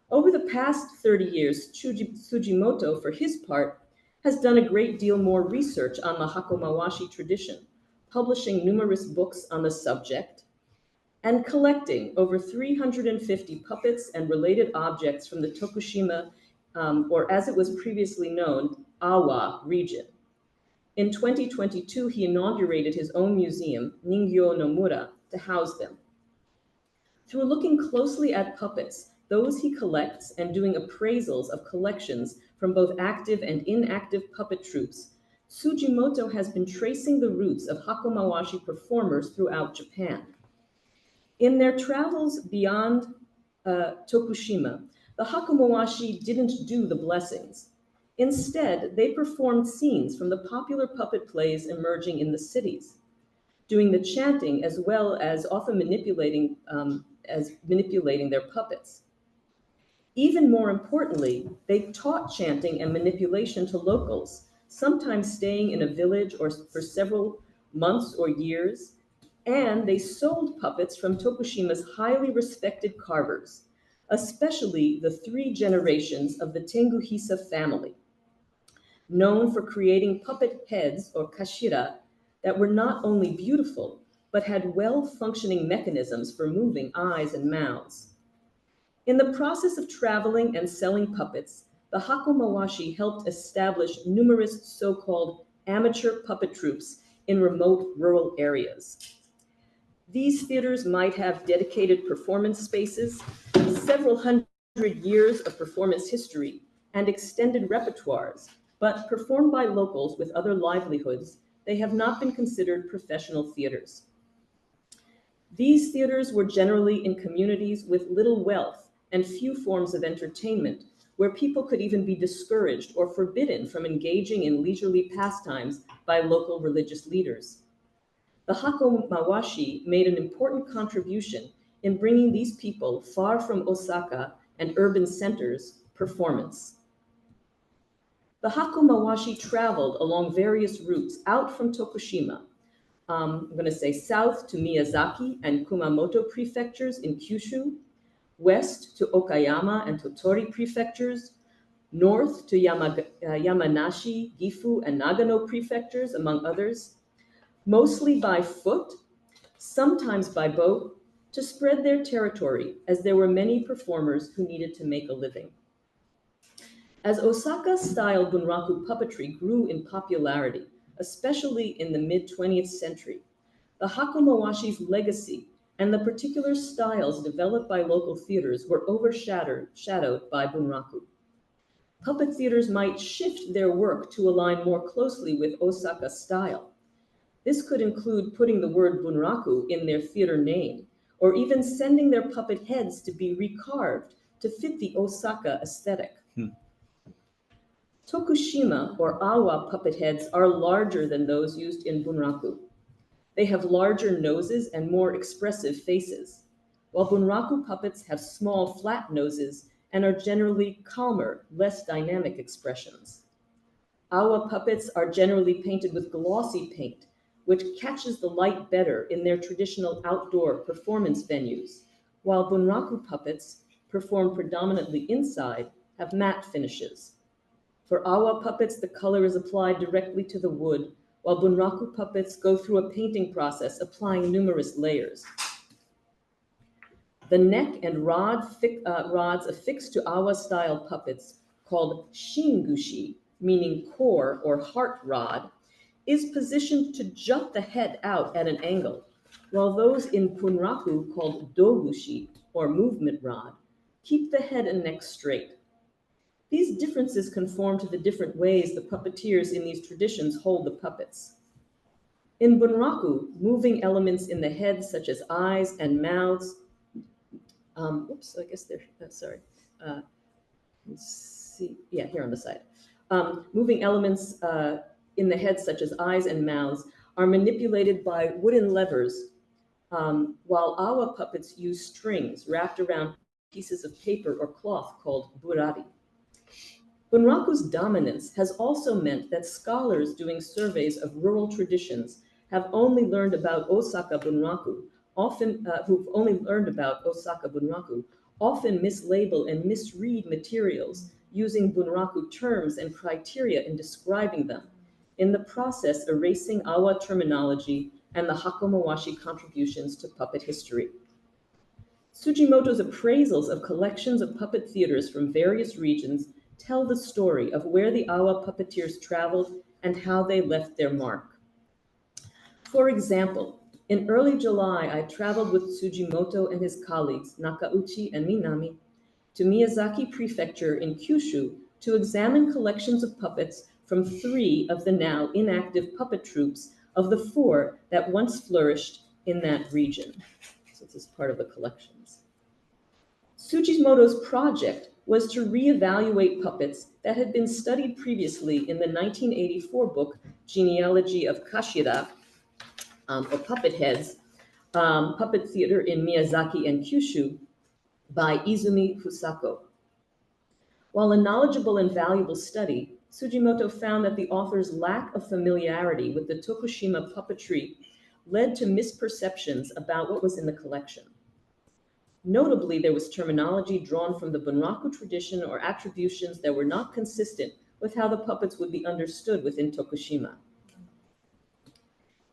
Over the past 30 years, Tsujimoto, for his part, has done a great deal more research on the Hakomawashi tradition, publishing numerous books on the subject, and collecting over 350 puppets and related objects from the Tokushima, or as it was previously known, Awa region. In 2022, he inaugurated his own museum, Ningyo no Mura, to house them. Through looking closely at puppets, those he collects, and doing appraisals of collections from both active and inactive puppet troupes, Tsujimoto has been tracing the roots of Hakomawashi performers throughout Japan. In their travels beyond Tokushima, the Hakomawashi didn't do the blessings. Instead, they performed scenes from the popular puppet plays emerging in the cities, doing the chanting as well as often manipulating their puppets. Even more importantly, they taught chanting and manipulation to locals, sometimes staying in a village or for several months or years, and they sold puppets from Tokushima's highly respected carvers, especially the 3 generations of the Tenguhisa family, known for creating puppet heads or kashira that were not only beautiful, but had well-functioning mechanisms for moving eyes and mouths. In the process of traveling and selling puppets, the Hakomawashi helped establish numerous so-called amateur puppet troupes in remote rural areas. These theaters might have dedicated performance spaces, several hundred years of performance history, and extended repertoires, but performed by locals with other livelihoods, they have not been considered professional theaters. These theaters were generally in communities with little wealth and few forms of entertainment, where people could even be discouraged or forbidden from engaging in leisurely pastimes by local religious leaders. The Hakomawashi made an important contribution in bringing these people far from Osaka and urban centers performance. The Hakomawashi traveled along various routes out from Tokushima. I'm going to say south to Miyazaki and Kumamoto prefectures in Kyushu, west to Okayama and Tottori prefectures, north to Yamanashi, Gifu, and Nagano prefectures, among others, mostly by foot, sometimes by boat, to spread their territory, as there were many performers who needed to make a living. As Osaka-style bunraku puppetry grew in popularity, especially in the mid-20th century, the Hakomawashi's legacy and the particular styles developed by local theaters were overshadowed by bunraku. Puppet theaters might shift their work to align more closely with Osaka style. This could include putting the word bunraku in their theater name, or even sending their puppet heads to be recarved to fit the Osaka aesthetic. Tokushima or Awa puppet heads are larger than those used in bunraku. They have larger noses and more expressive faces, while bunraku puppets have small, flat noses and are generally calmer, less dynamic expressions. Awa puppets are generally painted with glossy paint, which catches the light better in their traditional outdoor performance venues, while bunraku puppets, performed predominantly inside, have matte finishes. For Awa puppets, the color is applied directly to the wood, while bunraku puppets go through a painting process applying numerous layers. The neck and rods affixed to Awa-style puppets, called shingushi, meaning core or heart rod, is positioned to jut the head out at an angle, while those in bunraku, called dogushi, or movement rod, keep the head and neck straight. These differences conform to the different ways the puppeteers in these traditions hold the puppets. In bunraku, moving elements in the head, such as eyes and mouths, here on the side. Moving elements in the head, such as eyes and mouths, are manipulated by wooden levers, while Awa puppets use strings wrapped around pieces of paper or cloth called burari. Bunraku's dominance has also meant that scholars doing surveys of rural traditions have only learned about Osaka bunraku, who've only learned about Osaka bunraku, often mislabel and misread materials using bunraku terms and criteria in describing them, in the process erasing Awa terminology and the Hakomawashi contributions to puppet history. Tsujimoto's appraisals of collections of puppet theaters from various regions tell the story of where the Awa puppeteers traveled and how they left their mark. For example, in early July, I traveled with Tsujimoto and his colleagues, Nakauchi and Minami, to Miyazaki Prefecture in Kyushu to examine collections of puppets from 3 of the now inactive puppet troupes of the 4 that once flourished in that region. So this is part of the collections. Tsujimoto's project was to reevaluate puppets that had been studied previously in the 1984 book, Genealogy of Kashira, or Puppet Heads, Puppet Theater in Miyazaki and Kyushu, by Izumi Fusako. While a knowledgeable and valuable study, Tsujimoto found that the author's lack of familiarity with the Tokushima puppetry led to misperceptions about what was in the collection. Notably, there was terminology drawn from the bunraku tradition or attributions that were not consistent with how the puppets would be understood within Tokushima.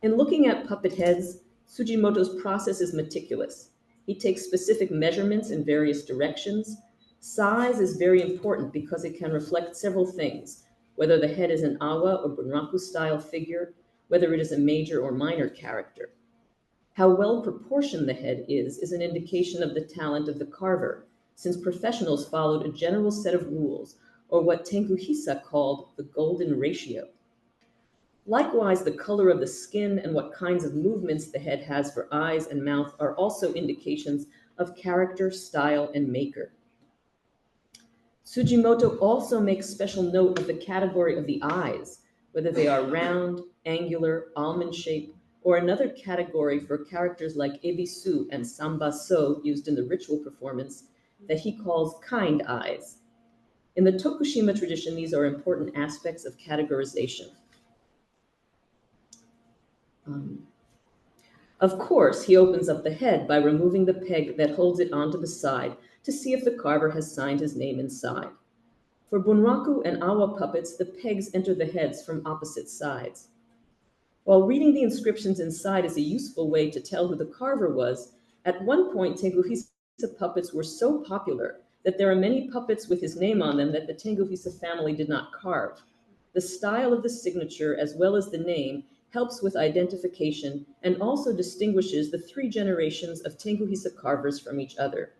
In looking at puppet heads, Tsujimoto's process is meticulous. He takes specific measurements in various directions. Size is very important because it can reflect several things, whether the head is an Awa or bunraku-style figure, whether it is a major or minor character. How well proportioned the head is an indication of the talent of the carver, since professionals followed a general set of rules, or what Tenkuhisa called the golden ratio. Likewise, the color of the skin and what kinds of movements the head has for eyes and mouth are also indications of character, style, and maker. Tsujimoto also makes special note of the category of the eyes, whether they are round, angular, almond-shaped, or another category for characters like ebisu and sambaso used in the ritual performance that he calls kind eyes. In the Tokushima tradition, these are important aspects of categorization. Of course, he opens up the head by removing the peg that holds it onto the side to see if the carver has signed his name inside. For bunraku and awa puppets, the pegs enter the heads from opposite sides. While reading the inscriptions inside is a useful way to tell who the carver was, at one point Tenguhisa puppets were so popular that there are many puppets with his name on them that the Tenguhisa family did not carve. The style of the signature, as well as the name, helps with identification and also distinguishes the 3 generations of Tenguhisa carvers from each other.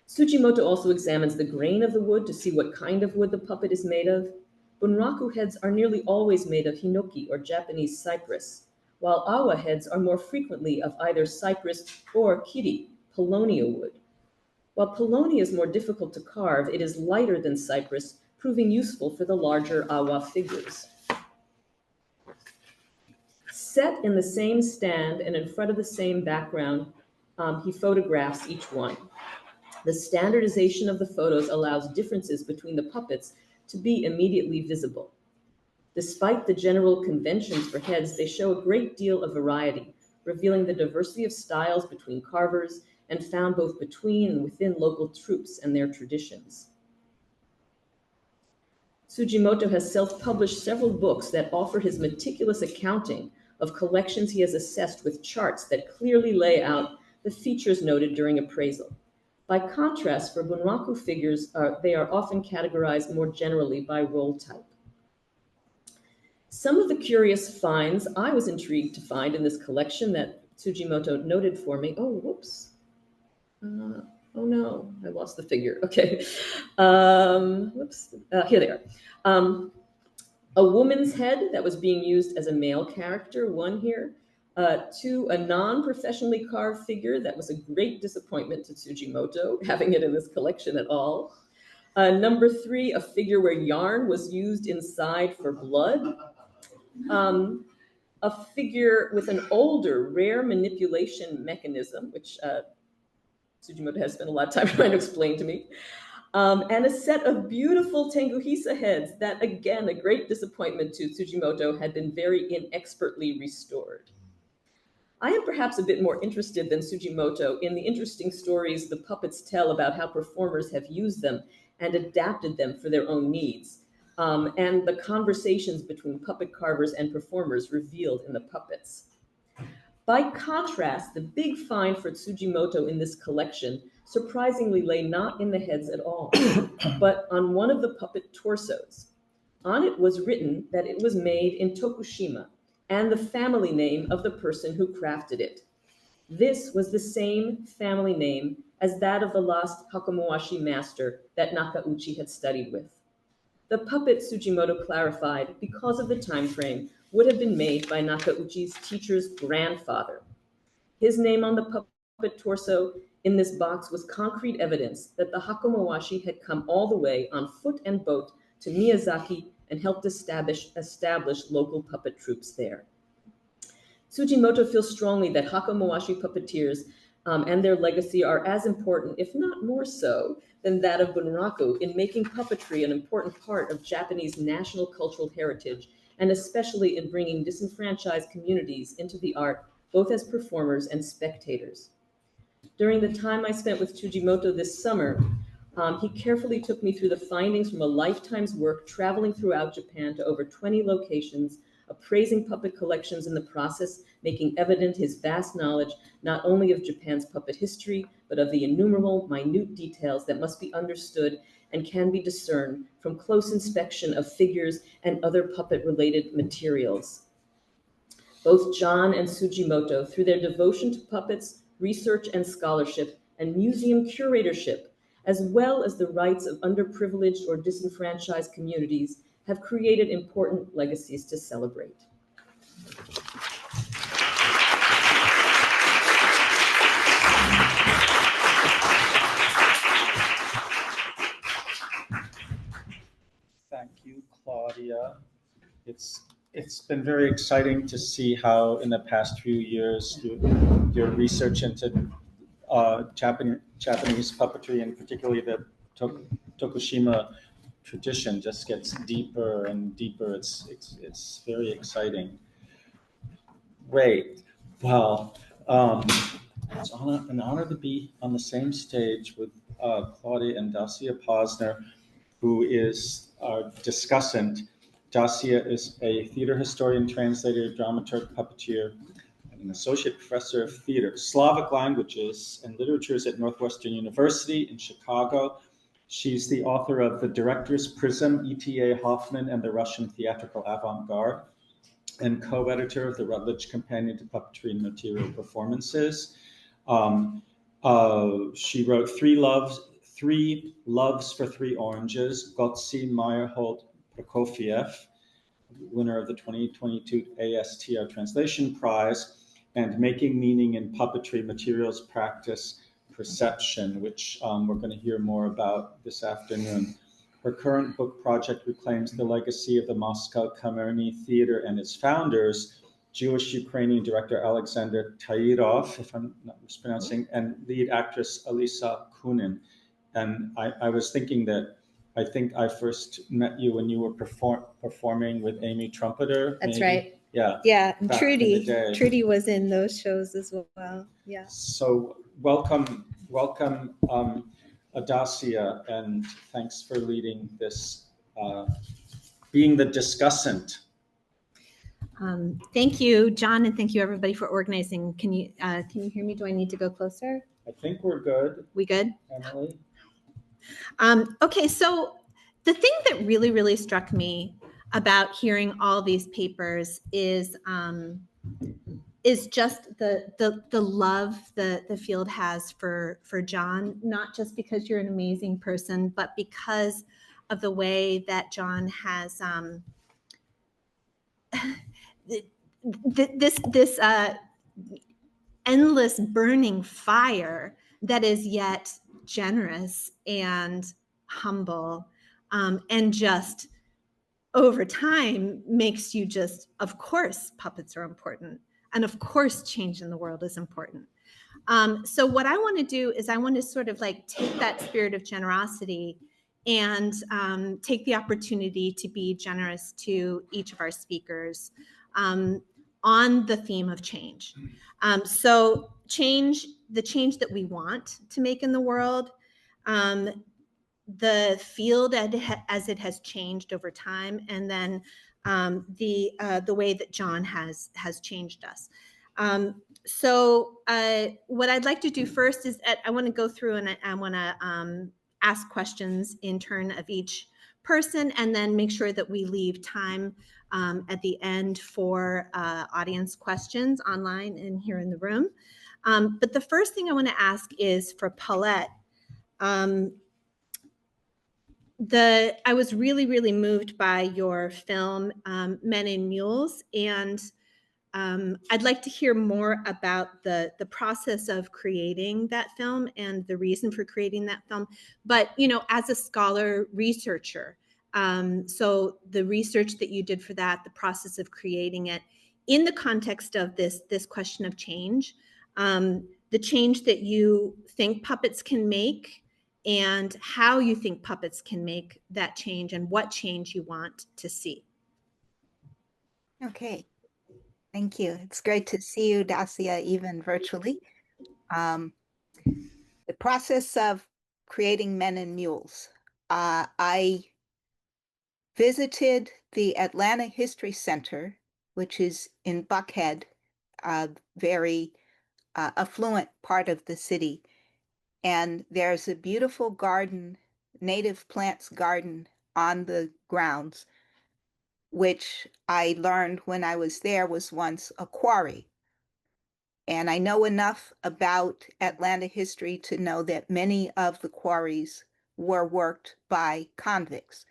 Tsujimoto also examines the grain of the wood to see what kind of wood the puppet is made of. Bunraku heads are nearly always made of hinoki or Japanese cypress, while awa heads are more frequently of either cypress or kiri, paulownia wood. While paulownia is more difficult to carve, it is lighter than cypress, proving useful for the larger awa figures. Set in the same stand and in front of the same background, he photographs each one. The standardization of the photos allows differences between the puppets to be immediately visible. Despite the general conventions for heads, they show a great deal of variety, revealing the diversity of styles between carvers and found both between and within local troops and their traditions. Tsujimoto has self-published several books that offer his meticulous accounting of collections he has assessed with charts that clearly lay out the features noted during appraisal. By contrast, for bunraku figures, they are often categorized more generally by role type. Some of the curious finds I was intrigued to find in this collection that Tsujimoto noted for me. Oh, whoops. Oh no, I lost the figure. Okay. Whoops. Here they are. A woman's head that was being used as a male character, one here. 2, a non-professionally carved figure that was a great disappointment to Tsujimoto, having it in this collection at all. Number 3, a figure where yarn was used inside for blood. A figure with an older, rare manipulation mechanism, which Tsujimoto has spent a lot of time trying to explain to me. And a set of beautiful Tenguhisa heads that, again, a great disappointment to Tsujimoto, had been very inexpertly restored. I am perhaps a bit more interested than Tsujimoto in the interesting stories the puppets tell about how performers have used them and adapted them for their own needs, and the conversations between puppet carvers and performers revealed in the puppets. By contrast, the big find for Tsujimoto in this collection surprisingly lay not in the heads at all, but on one of the puppet torsos. On it was written that it was made in Tokushima, and the family name of the person who crafted it. This was the same family name as that of the lost Hakomawashi master that Nakauchi had studied with. The puppet, Tsujimoto clarified, because of the time frame, would have been made by Nakauchi's teacher's grandfather. His name on the puppet torso in this box was concrete evidence that the Hakomawashi had come all the way on foot and boat to Miyazaki and helped establish local puppet troops there. Tsujimoto feels strongly that Hakomawashi puppeteers and their legacy are as important, if not more so, than that of bunraku in making puppetry an important part of Japanese national cultural heritage, and especially in bringing disenfranchised communities into the art, both as performers and spectators. During the time I spent with Tsujimoto this summer, he carefully took me through the findings from a lifetime's work traveling throughout Japan to over 20 locations, appraising puppet collections in the process, making evident his vast knowledge not only of Japan's puppet history, but of the innumerable minute details that must be understood and can be discerned from close inspection of figures and other puppet-related materials. Both John and Tsujimoto, through their devotion to puppets, research and scholarship, and museum curatorship, as well as the rights of underprivileged or disenfranchised communities, have created important legacies to celebrate. Thank you, Claudia. It's been very exciting to see how in the past few years your research into Japanese puppetry, and particularly the Tokushima tradition, just gets deeper and deeper. It's very exciting. Great. Well, It's an honor to be on the same stage with Claudia and Dassia Posner, who is our discussant. Dassia is a theater historian, translator, dramaturg, puppeteer, and an associate professor of theater, Slavic languages and literatures at Northwestern University in Chicago. She's the author of The Director's Prism, E.T.A. Hoffman and the Russian Theatrical Avant-Garde, and co-editor of the Routledge Companion to Puppetry and Material Performances. She wrote Three Loves for Three Oranges, Gotsi Meyerhold Prokofiev, winner of the 2022 ASTR Translation Prize, and Making Meaning in Puppetry Materials Practice Perception, which we're going to hear more about this afternoon. Her current book project reclaims the legacy of the Moscow Kamerny Theater and its founders, Jewish-Ukrainian director Alexander Tairov, if I'm not mispronouncing, and lead actress Alisa Kunin. And I was thinking that I think I first met you when you were performing with Amy Trumpeter. That's maybe. right. Yeah. Yeah, and back in the Trudy. day. Trudy was in those shows as well. Yeah. So welcome, Dassia, and thanks for leading this, being the discussant. Thank you, John, and thank you everybody for organizing. Can you hear me? Do I need to go closer? I think we're good. We good? Emily? Okay, so the thing that really, really struck me about hearing all these papers is just the love the field has for John, not just because you're an amazing person, but because of the way that John has this endless burning fire that is yet generous and humble, and just over time makes you just, of course, puppets are important. And of course, change in the world is important. So what I want to do is I want to sort of like take that spirit of generosity and take the opportunity to be generous to each of our speakers on the theme of change. So the change that we want to make in the world, the field as it has changed over time, and then the way that John has changed us. So what I'd like to do first is I want to go through and I want to ask questions in turn of each person, and then make sure that we leave time at the end for audience questions online and here in the room. But the first thing I want to ask is for Paulette. I was really, really moved by your film, Men and Mules, and I'd like to hear more about the process of creating that film and the reason for creating that film. But, you know, as a scholar researcher, so the research that you did for that, the process of creating it in the context of this question of change, the change that you think puppets can make, and how you think puppets can make that change, and what change you want to see. Okay, thank you. It's great to see you, Dassia, even virtually. The process of creating Men and Mules. I visited the Atlanta History Center, which is in Buckhead, a very affluent part of the city. And there's a beautiful garden, native plants garden on the grounds, which I learned when I was there was once a quarry. And I know enough about Atlanta history to know that many of the quarries were worked by convicts.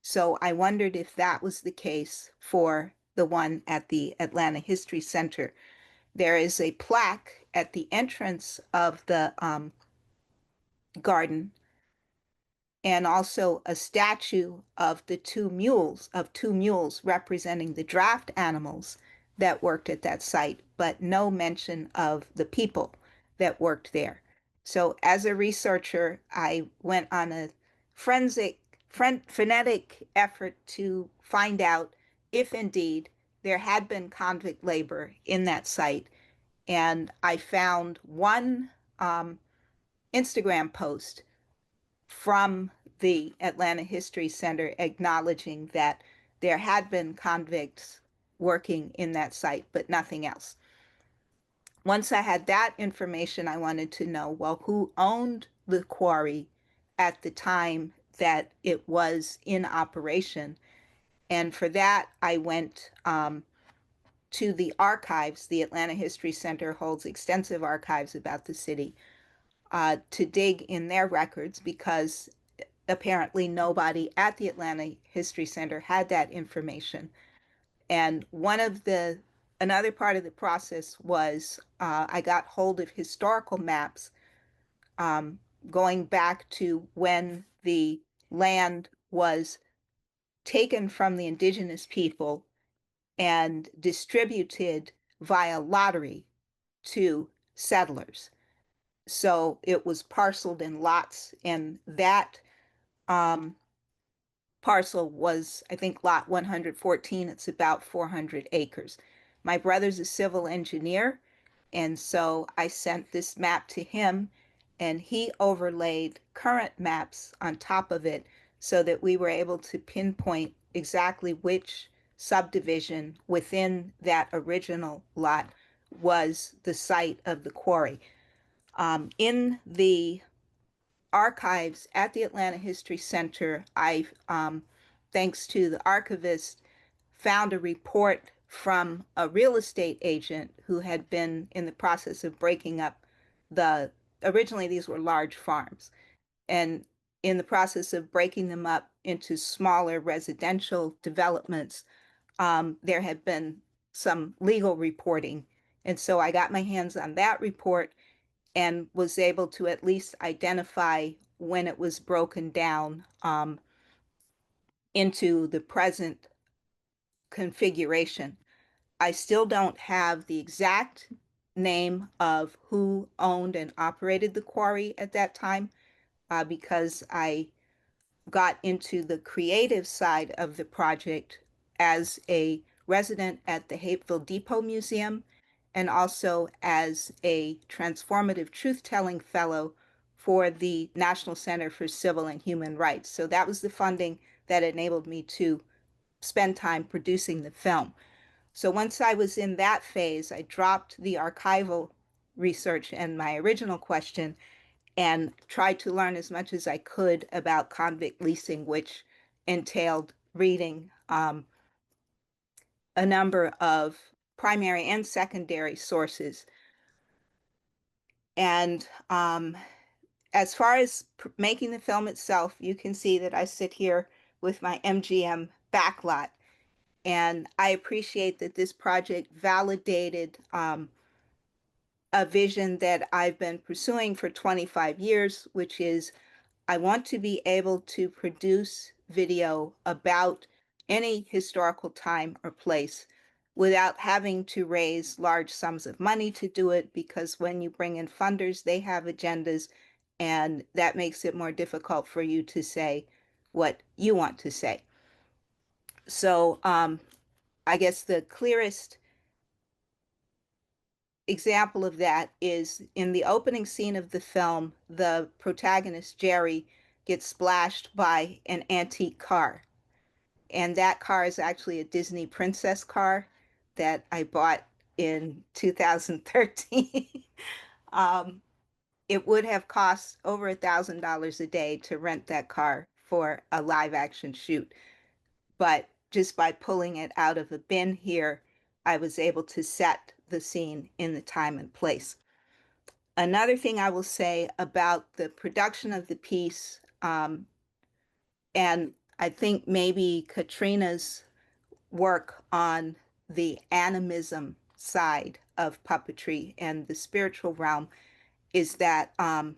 So I wondered if that was the case for the one at the Atlanta History Center. There is a plaque at the entrance of the garden, and also a statue of two mules representing the draft animals that worked at that site, but no mention of the people that worked there. So as a researcher, I went on a frenetic effort to find out if indeed there had been convict labor in that site, and I found one Instagram post from the Atlanta History Center acknowledging that there had been convicts working in that site, but nothing else. Once I had that information, I wanted to know, well, who owned the quarry at the time that it was in operation? And for that, I went to the archives. The Atlanta History Center holds extensive archives about the city to dig in their records, because apparently nobody at the Atlanta History Center had that information. And another part of the process was I got hold of historical maps going back to when the land was taken from the indigenous people and distributed via lottery to settlers. So it was parceled in lots, and that parcel was, I think, lot 114. It's about 400 acres. My brother's a civil engineer, and so I sent this map to him, and he overlaid current maps on top of it so that we were able to pinpoint exactly which subdivision within that original lot was the site of the quarry. In the archives at the Atlanta History Center, I, thanks to the archivist, found a report from a real estate agent who had been in the process of breaking up originally these were large farms, and in the process of breaking them up into smaller residential developments, there had been some legal reporting. And so I got my hands on that report and was able to at least identify when it was broken down into the present configuration. I still don't have the exact name of who owned and operated the quarry at that time because I got into the creative side of the project as a resident at the Hapeville Depot Museum and also as a transformative truth-telling fellow for the National Center for Civil and Human Rights. So that was the funding that enabled me to spend time producing the film. So once I was in that phase, I dropped the archival research and my original question and tried to learn as much as I could about convict leasing, which entailed reading a number of primary and secondary sources. And as far as making the film itself, you can see that I sit here with my MGM backlot. And I appreciate that this project validated a vision that I've been pursuing for 25 years, which is I want to be able to produce video about any historical time or place without having to raise large sums of money to do it, because when you bring in funders, they have agendas, and that makes it more difficult for you to say what you want to say. So I guess the clearest example of that is in the opening scene of the film, the protagonist, Jerry, gets splashed by an antique car. And that car is actually a Disney princess car that I bought in 2013. It would have cost over $1,000 a day to rent that car for a live action shoot. But just by pulling it out of a bin here, I was able to set the scene in the time and place. Another thing I will say about the production of the piece, and I think maybe Katriina's work on the animism side of puppetry and the spiritual realm, is that I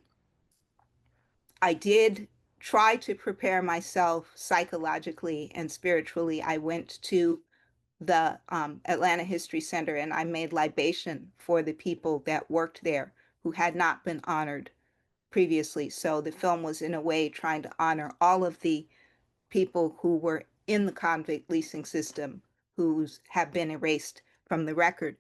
did try to prepare myself psychologically and spiritually. I went to the Atlanta History Center and I made libation for the people that worked there who had not been honored previously. So the film was in a way trying to honor all of the people who were in the convict leasing system who have been erased from the record.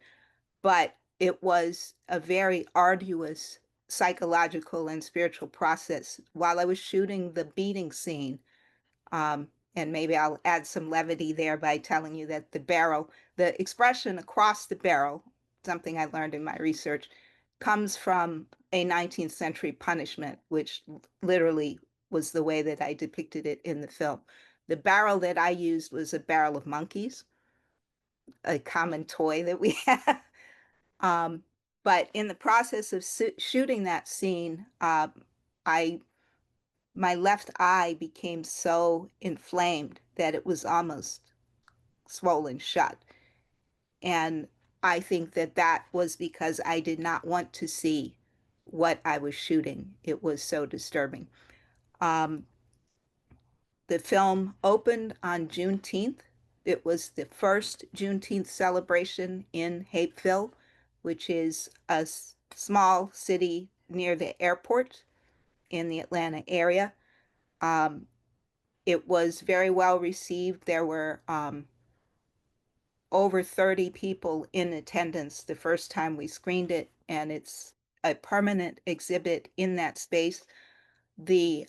But it was a very arduous psychological and spiritual process. While I was shooting the beating scene, and maybe I'll add some levity there by telling you that the expression across the barrel, something I learned in my research, comes from a 19th century punishment, which literally was the way that I depicted it in the film. The barrel that I used was a barrel of monkeys, a common toy that we have. But in the process of shooting that scene, my left eye became so inflamed that it was almost swollen shut. And I think that that was because I did not want to see what I was shooting. It was so disturbing. The film opened on Juneteenth. It was the first Juneteenth celebration in Hapeville, which is a small city near the airport in the Atlanta area. It was very well received. There were over 30 people in attendance the first time we screened it, and it's a permanent exhibit in that space. The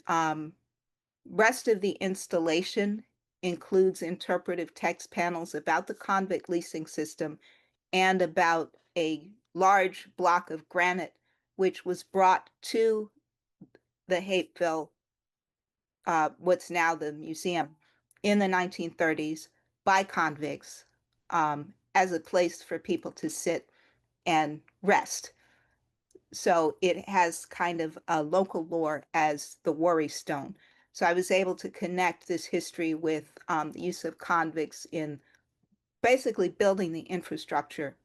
rest of the installation includes interpretive text panels about the convict leasing system and about a large block of granite, which was brought to the Hapeville, what's now the museum, in the 1930s by convicts as a place for people to sit and rest. So it has kind of a local lore as the Worry Stone. So I was able to connect this history with the use of convicts in basically building the infrastructure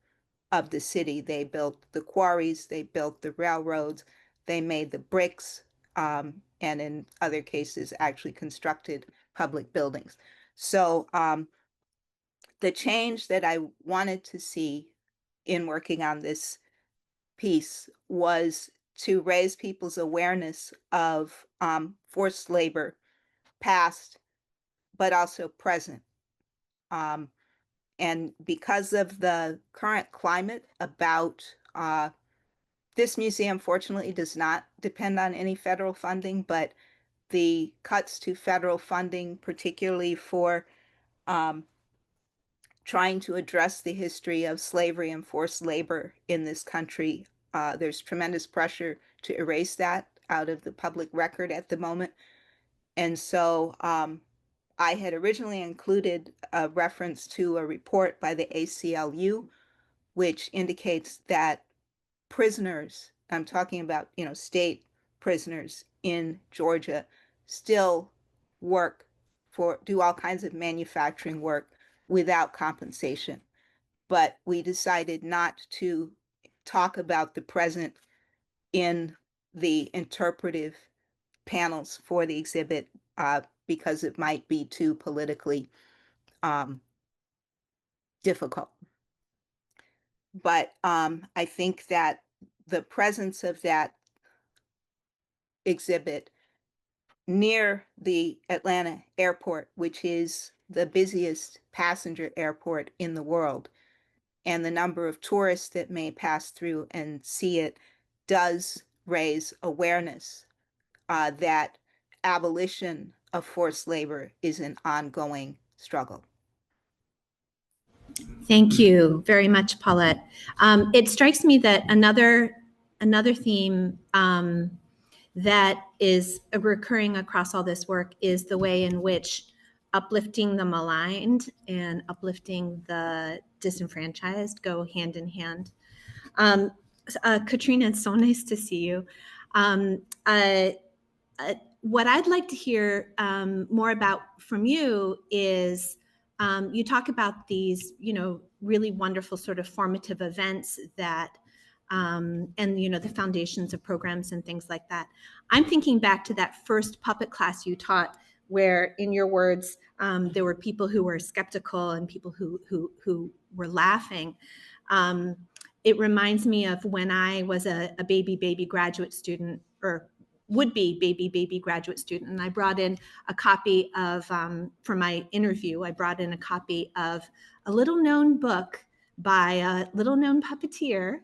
of the city. They built the quarries, they built the railroads, they made the bricks, and in other cases actually constructed public buildings. So the change that I wanted to see in working on this piece was to raise people's awareness of forced labor, past, but also present. And because of the current climate about this museum, fortunately, does not depend on any federal funding, but the cuts to federal funding, particularly for trying to address the history of slavery and forced labor in this country, there's tremendous pressure to erase that out of the public record at the moment. And so I had originally included a reference to a report by the ACLU, which indicates that prisoners, I'm talking about, state prisoners in Georgia, still do all kinds of manufacturing work without compensation. But we decided not to talk about the present in the interpretive panels for the exhibit because it might be too politically difficult. But I think that the presence of that exhibit near the Atlanta airport, which is the busiest passenger airport in the world, and the number of tourists that may pass through and see it, does raise awareness that abolition of forced labor is an ongoing struggle. Thank you very much, Paulette. It strikes me that another theme that is recurring across all this work is the way in which uplifting the maligned and uplifting the disenfranchised go hand in hand. Katriina, it's so nice to see you. What I'd like to hear more about from you is you talk about these, really wonderful sort of formative events that, and, the foundations of programs and things like that. I'm thinking back to that first puppet class you taught, where, in your words, there were people who were skeptical and people who were laughing. It reminds me of when I was a baby graduate student, or would-be baby graduate student, and I brought in a copy of, for my interview, I brought in a copy of a little-known book by a little-known puppeteer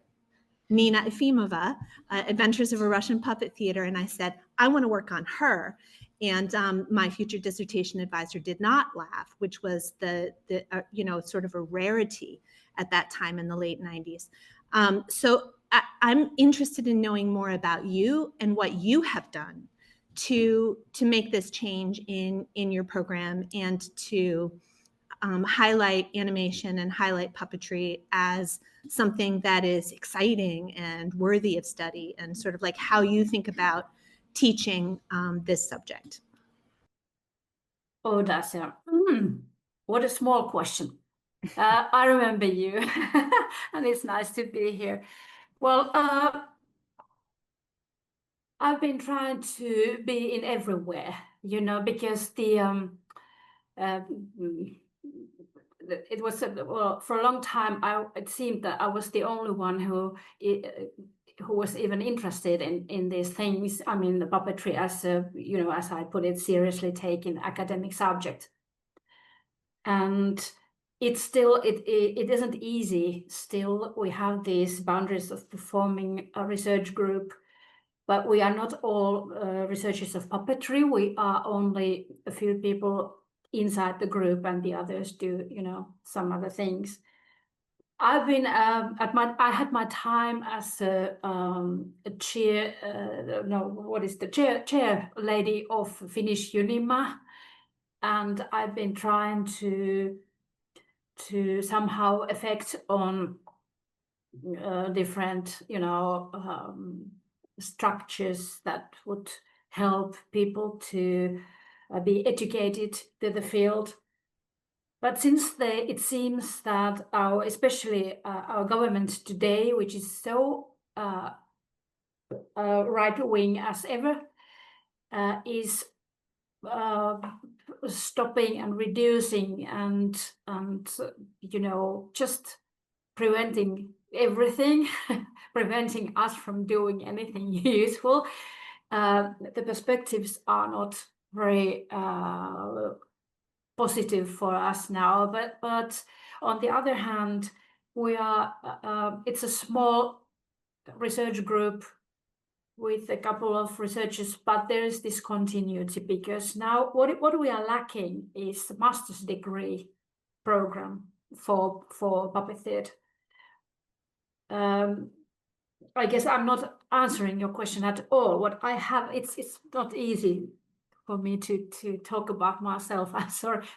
Nina Efimova, Adventures of a Russian Puppet Theater, and I said, I want to work on her. And my future dissertation advisor did not laugh, which was the sort of a rarity at that time in the late 90s. So I'm interested in knowing more about you and what you have done to make this change in your program and to highlight animation and highlight puppetry as something that is exciting and worthy of study, and sort of like how you think about teaching this subject. Oh, Dassia, what a small question. I remember you, and it's nice to be here. Well, I've been trying to be in everywhere, you know, because it was well, for a long time. It seemed that I was the only one who was even interested in these things. I mean, the puppetry as a, you know, as I put it, seriously taken academic subject. And it's still, it isn't easy. Still, we have these boundaries of performing a research group, but we are not all researchers of puppetry. We are only a few people inside the group, and the others do, you know, some other things. I've been I had my time as a chair, chair lady of Finnish Unima, and I've been trying to somehow affect on different, you know, structures that would help people to be educated to the field. But since it seems that especially our government today, which is so right-wing as ever, is stopping and reducing and you know, just preventing everything, preventing us from doing anything useful. The perspectives are not very positive for us now, but on the other hand, we are it's a small research group with a couple of researchers, but there is this continuity, because now what we are lacking is a master's degree program for puppet theatre. I guess I'm not answering your question at all. What I have, it's not easy for me to talk about myself. I'm sorry.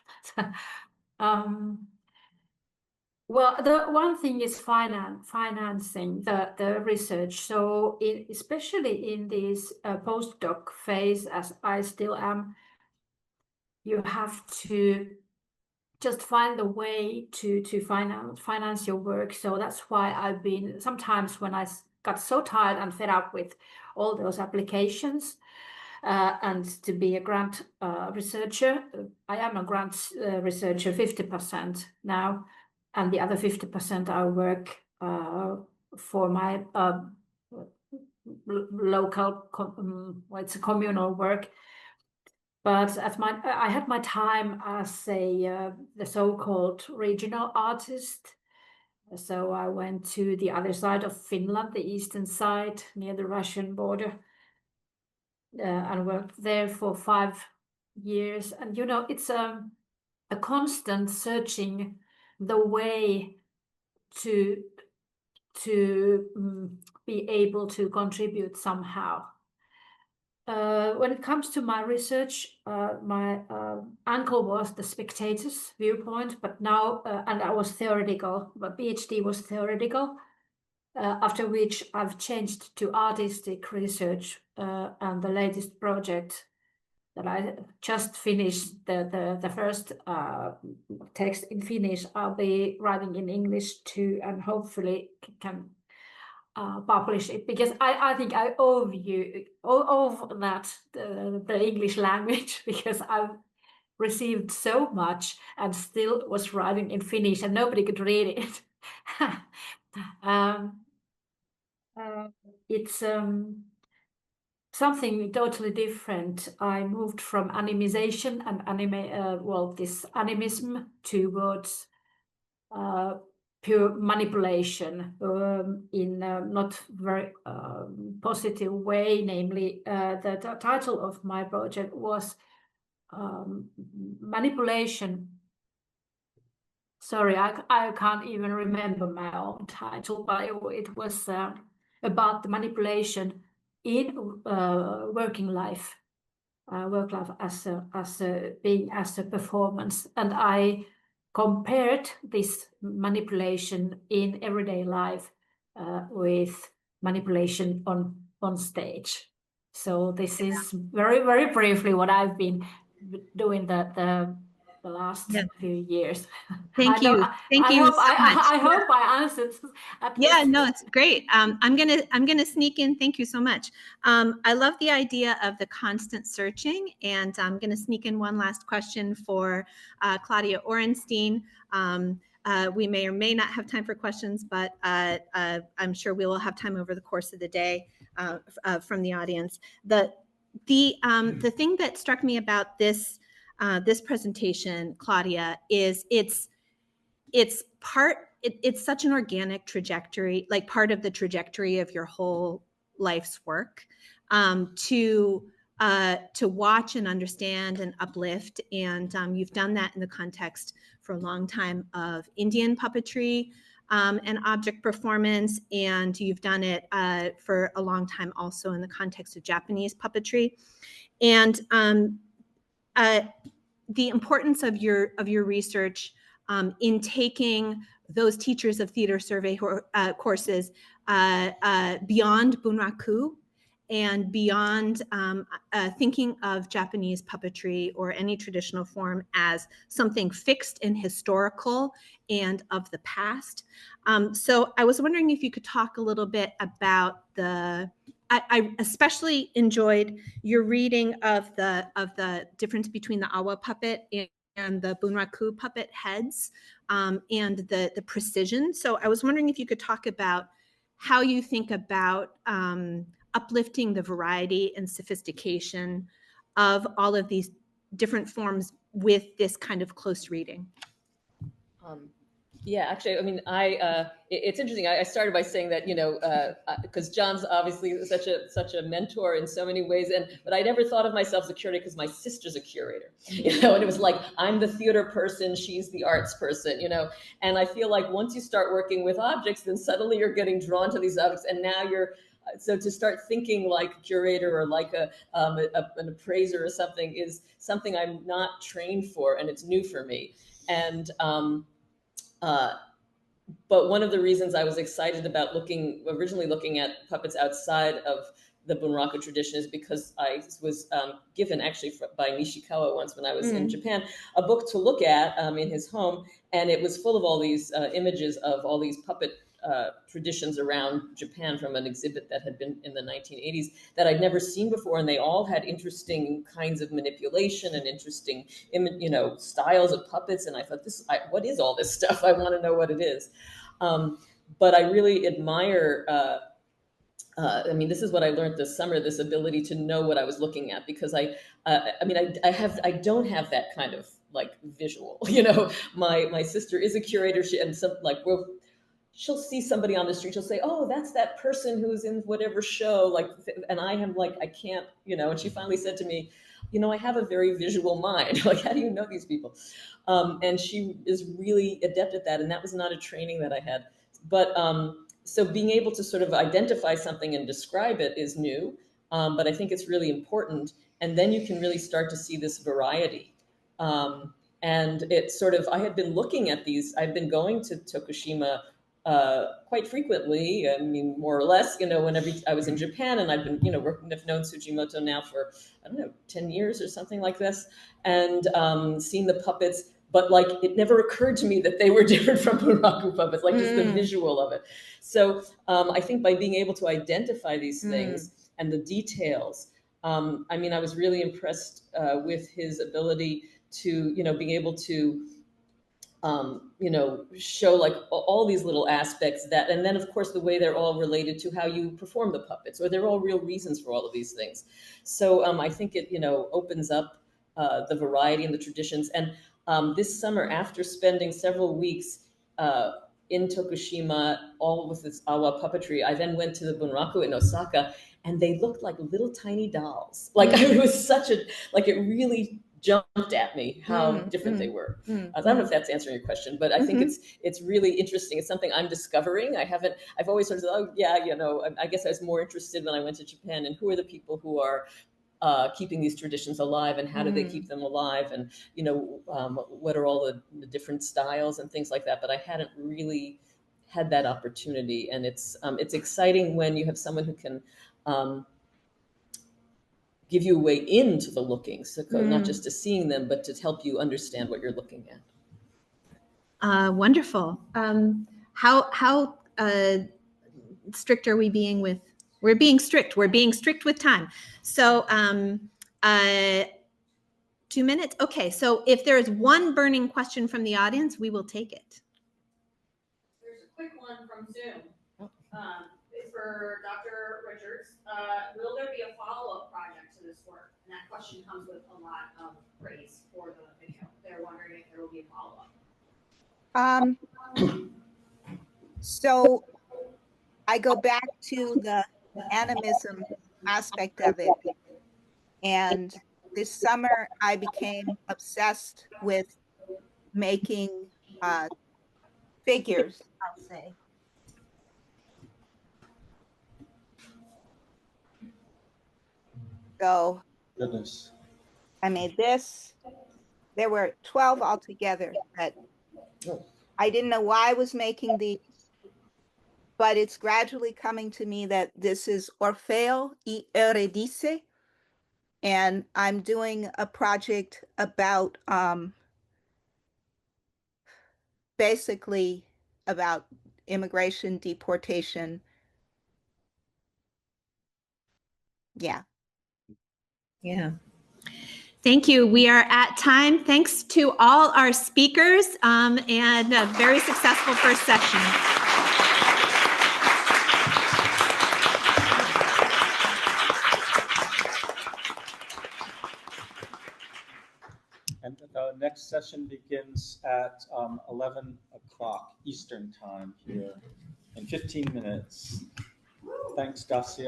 Well, the one thing is financing the research. So especially in this postdoc phase, as I still am, you have to just find the way to finance your work. So that's why I've been, sometimes when I got so tired and fed up with all those applications, and to be a grant researcher, I am a grant researcher 50% now, and the other 50% I work for my local, it's a communal work. But I had my time as the so-called regional artist. So I went to the other side of Finland, the eastern side, near the Russian border, and worked there for 5 years. And, you know, it's a constant searching the way to be able to contribute somehow. When it comes to my research, my angle was the spectator's viewpoint, but now, and I was theoretical, but PhD was theoretical, after which I've changed to artistic research, and the latest project that I just finished, the first text in Finnish, I'll be writing in English too, and hopefully can publish it, because I think I owe that the English language, because I've received so much and still was writing in Finnish and nobody could read it. It's something totally different. I moved from animation and this animism towards pure manipulation in a not very positive way. Namely, the title of my project was manipulation. Sorry, I can't even remember my own title, but it was about the manipulation in working life, work life as a performance, and I compared this manipulation in everyday life with manipulation on stage. So this is very briefly what I've been doing the last few years. Thank you. Thank you so much. I hope I answered. Yeah, no, it's great. I'm gonna sneak in. Thank you so much. I love the idea of the constant searching, and I'm gonna sneak in one last question for Claudia Orenstein. We may or may not have time for questions, but I'm sure we will have time over the course of the day from the audience. The thing that struck me about this presentation, Claudia, is it's such an organic trajectory, like part of the trajectory of your whole life's work, to watch and understand and uplift. And you've done that in the context for a long time of Indian puppetry and object performance, and you've done it for a long time also in the context of Japanese puppetry. And the importance of your research in taking those teachers of theater survey courses beyond bunraku and beyond thinking of Japanese puppetry or any traditional form as something fixed and historical and of the past. So I was wondering if you could talk a little bit about I especially enjoyed your reading of the difference between the awa puppet and the bunraku puppet heads, and the precision. So I was wondering if you could talk about how you think about uplifting the variety and sophistication of all of these different forms with this kind of close reading. Yeah, actually, I mean, it's interesting. I started by saying that, because John's obviously such a mentor in so many ways, but I never thought of myself as a curator because my sister's a curator, and it was like, I'm the theater person, she's the arts person, and I feel like once you start working with objects, then suddenly you're getting drawn to these objects, and now so to start thinking like a curator or like an appraiser or something is something I'm not trained for, and it's new for me. And but one of the reasons I was excited about originally looking at puppets outside of the bunraku tradition is because I was given actually by Nishikawa once when I was in Japan, a book to look at in his home. And it was full of all these images of all these puppet traditions around Japan from an exhibit that had been in the 1980s that I'd never seen before. And they all had interesting kinds of manipulation and interesting, styles of puppets. And I thought, what is all this stuff? I want to know what it is. But I really admire, this is what I learned this summer, this ability to know what I was looking at, because I don't have that kind of like visual, my sister is a curator, she'll see somebody on the street, she'll say, oh, that's that person who's in whatever show, and I am like, I can't, and she finally said to me, I have a very visual mind. Like, how do you know these people? And she is really adept at that. And that was not a training that I had. But so being able to sort of identify something and describe it is new. But I think it's really important. And then you can really start to see this variety. And it's sort of, I had been looking at these, I've been going to Tokushima quite frequently. I mean, more or less, whenever I was in Japan, and I've been, I've known Tsujimoto now for, 10 years or something like this, and seen the puppets, but like, it never occurred to me that they were different from bunraku puppets, like just the visual of it. So I think by being able to identify these things and the details, I was really impressed with his ability to, being able to, show like all these little aspects that, and then of course the way they're all related to how you perform the puppets, or they're all real reasons for all of these things. So I think it, opens up the variety and the traditions. And this summer, after spending several weeks in Tokushima, all with this awa puppetry. I then went to the Bunraku in Osaka, and they looked like little tiny dolls. Like it was such a, like it really jumped at me how different they were. I don't know if that's answering your question, but I think it's really interesting. It's something I'm discovering. I've always sort of, oh yeah, you know, I guess I was more interested when I went to Japan, and who are the people who are keeping these traditions alive, and how do they keep them alive, and you know, what are all the different styles and things like that. But I hadn't really had that opportunity, and it's exciting when you have someone who can give you a way into the lookings, so not just to seeing them, but to help you understand what you're looking at. Wonderful. How strict are we being with? We're being strict. We're being strict with time. So 2 minutes. Okay. So if there is one burning question from the audience, we will take it. There's a quick one from Zoom. It's for Dr. Richards. Will there be a follow-up project to this work? And that question comes with a lot of praise for the video. They're wondering if there will be a follow-up. So I go back to the animism aspect of it. And this summer I became obsessed with making figures, I'll say. So Goodness. I made this. There were 12 altogether, but I didn't know why I was making these, but it's gradually coming to me that this is Orfeo y Eurydice, and I'm doing a project about basically about immigration, deportation. Yeah. Yeah. Thank you. We are at time. Thanks to all our speakers and a very successful first session. And the next session begins at 11 o'clock Eastern time here in 15 minutes. Thanks, Dassia.